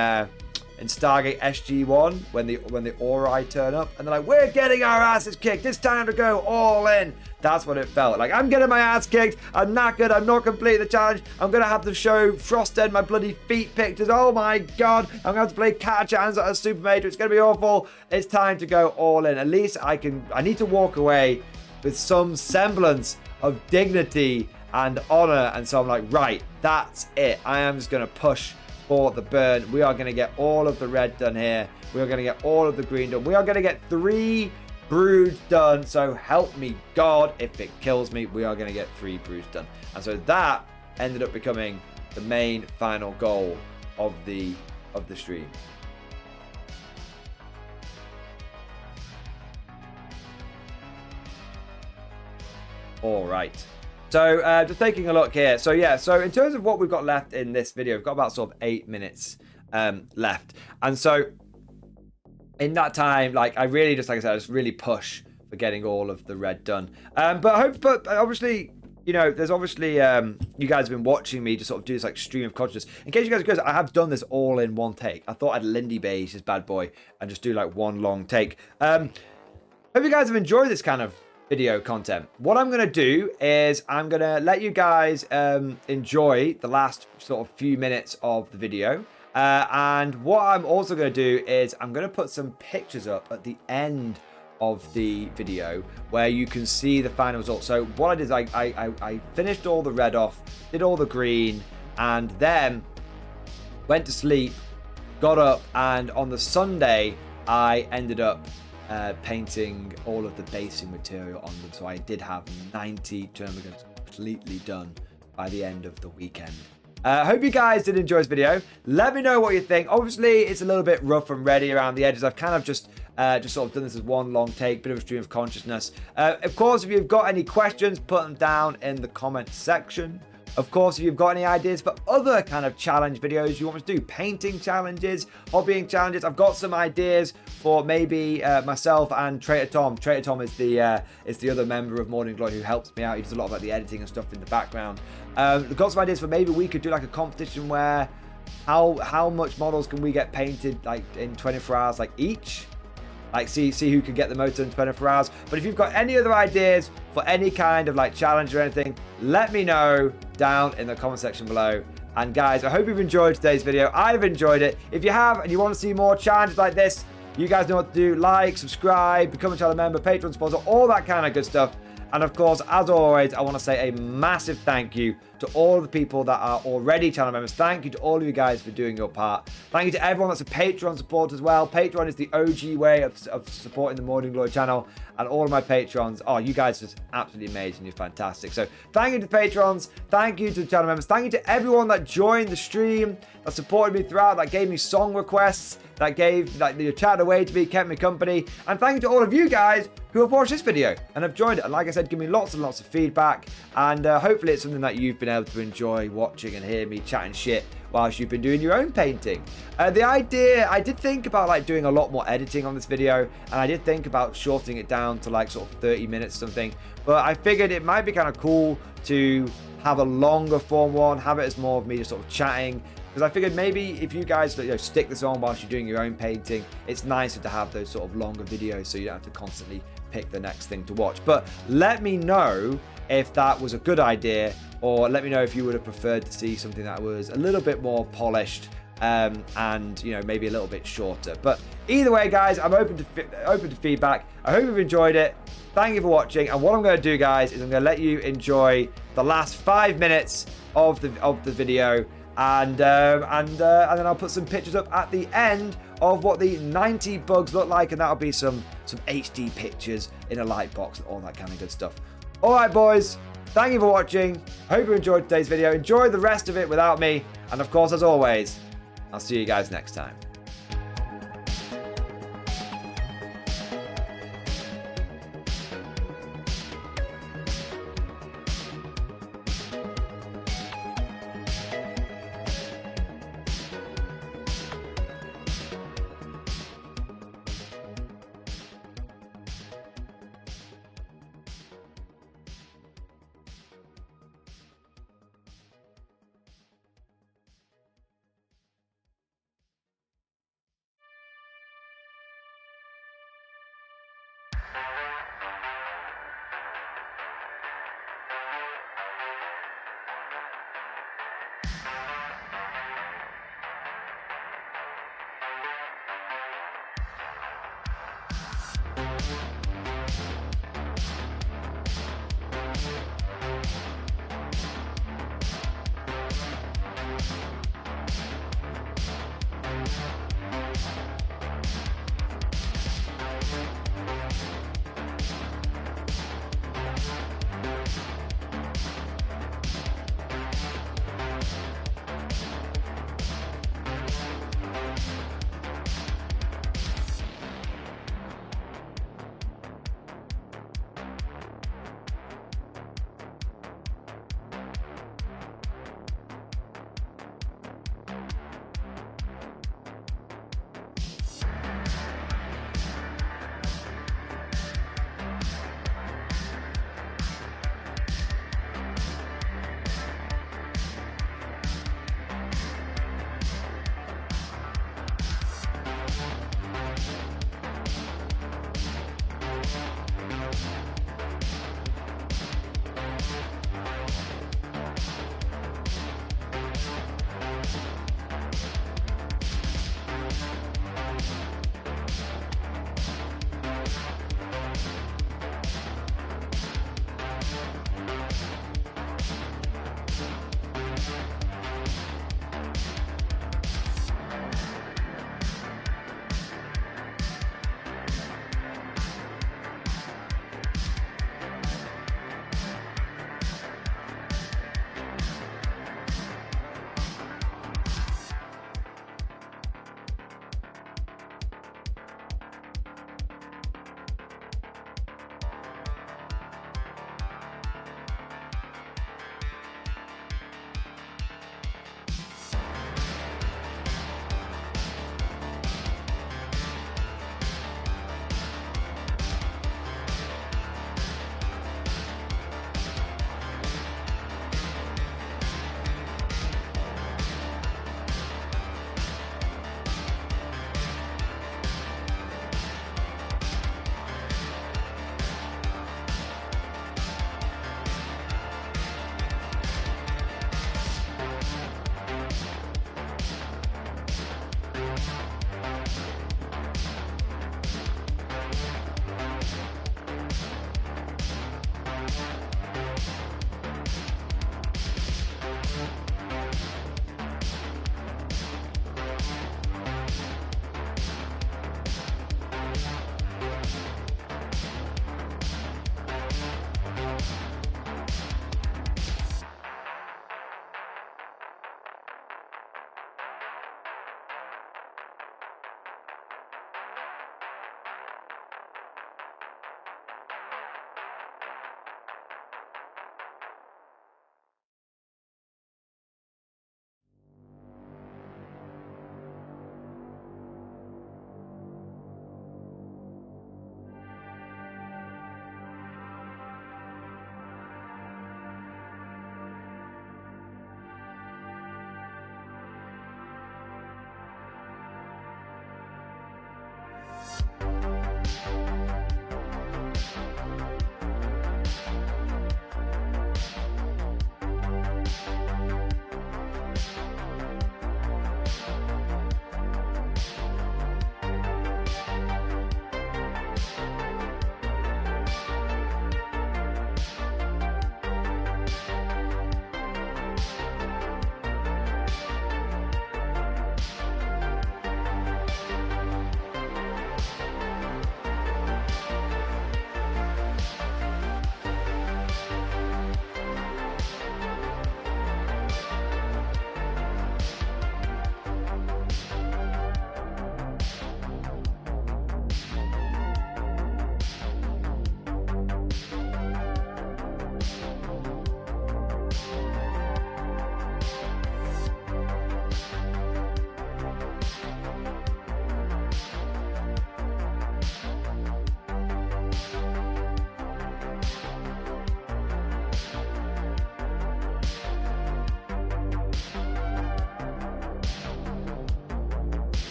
Stargate SG-1 when the Ori turn up and they're like, we're getting our asses kicked. It's time to go all in. That's what it felt like. I'm getting my ass kicked. I'm knackered. I'm not completing the challenge. I'm going to have to show Frosted my bloody feet pictures. Oh my God. I'm going to have to play catch-hands at a super major. It's going to be awful. It's time to go all in. At least I need to walk away with some semblance of dignity and honor. And so I'm like, right, that's it. I am just going to push for the burn. We are going to get all of the red done here. We are going to get all of the green done. We are going to get 3 broods done. So help me God, if it kills me, we are going to get 3 broods done. And so that ended up becoming the main final goal of the stream. All right. So just taking a look here. So yeah, so in terms of what we've got left in this video, we've got about sort of 8 minutes left. And so in that time, like I really just, like I said, I just really push for getting all of the red done. But obviously, you know, there's obviously you guys have been watching me just sort of do this like stream of consciousness. In case you guys are curious, I have done this all in one take. I thought I'd Lindy Base this bad boy and just do like one long take. Hope you guys have enjoyed this kind of video content. What I'm going to do is I'm going to let you guys enjoy the last sort of few minutes of the video. And what I'm also going to do is I'm going to put some pictures up at the end of the video where you can see the final result. So what I did is I finished all the red off, did all the green, and then went to sleep, got up, and on the Sunday I ended up painting all of the basing material on them. So I did have 90 termagants completely done by the end of the weekend. Hope you guys did enjoy this video. Let me know what you think. Obviously, it's a little bit rough and ready around the edges. I've kind of just sort of done this as one long take, bit of a stream of consciousness. Of course, if you've got any questions, put them down in the comment section. Of course, if you've got any ideas for other kind of challenge videos you want me to do, painting challenges, hobbying challenges, I've got some ideas for maybe myself and Traitor Tom. Traitor Tom is the other member of Morning Glory who helps me out. He does a lot of like the editing and stuff in the background. I've got some ideas for maybe we could do like a competition where how much models can we get painted like in 24 hours like each? Like see who can get the most in 24 hours. But if you've got any other ideas for any kind of like challenge or anything, let me know down in the comment section below. And guys, I hope you've enjoyed today's video. I've enjoyed it. If you have and you want to see more challenges like this, you guys know what to do. Like, subscribe, become a channel member, Patreon sponsor, all that kind of good stuff. And of course, as always, I want to say a massive thank you to all the people that are already channel members. Thank you to all of you guys for doing your part. Thank you to everyone that's a Patreon supporter as well. Patreon is the OG way of supporting the Morning Glory channel. And all of my patrons, oh, you guys are just absolutely amazing. You're fantastic. So thank you to patrons. Thank you to the channel members. Thank you to everyone that joined the stream, that supported me throughout, that gave me song requests, that gave your chat away to me, kept me company. And thank you to all of you guys who have watched this video and have joined it. And like I said, give me lots and lots of feedback. And hopefully it's something that you've been able to enjoy watching and hear me chatting shit whilst you've been doing your own painting. The idea, I did think about like doing a lot more editing on this video, and I did think about shortening it down to like sort of 30 minutes or something, but I figured it might be kind of cool to have a longer form one, have it as more of me just sort of chatting, because I figured maybe if you guys stick this on whilst you're doing your own painting, it's nicer to have those sort of longer videos so you don't have to constantly pick the next thing to watch. But let me know if that was a good idea, or let me know if you would have preferred to see something that was a little bit more polished and maybe a little bit shorter. But either way, guys, I'm open to feedback. I hope you've enjoyed it. Thank you for watching. And what I'm going to do, guys, is I'm going to let you enjoy the last 5 minutes of the video, and then I'll put some pictures up at the end of what the 90 bugs look like, and that'll be some HD pictures in a light box and all that kind of good stuff. All right, boys. Thank you for watching. Hope you enjoyed today's video. Enjoy the rest of it without me. And of course, as always, I'll see you guys next time.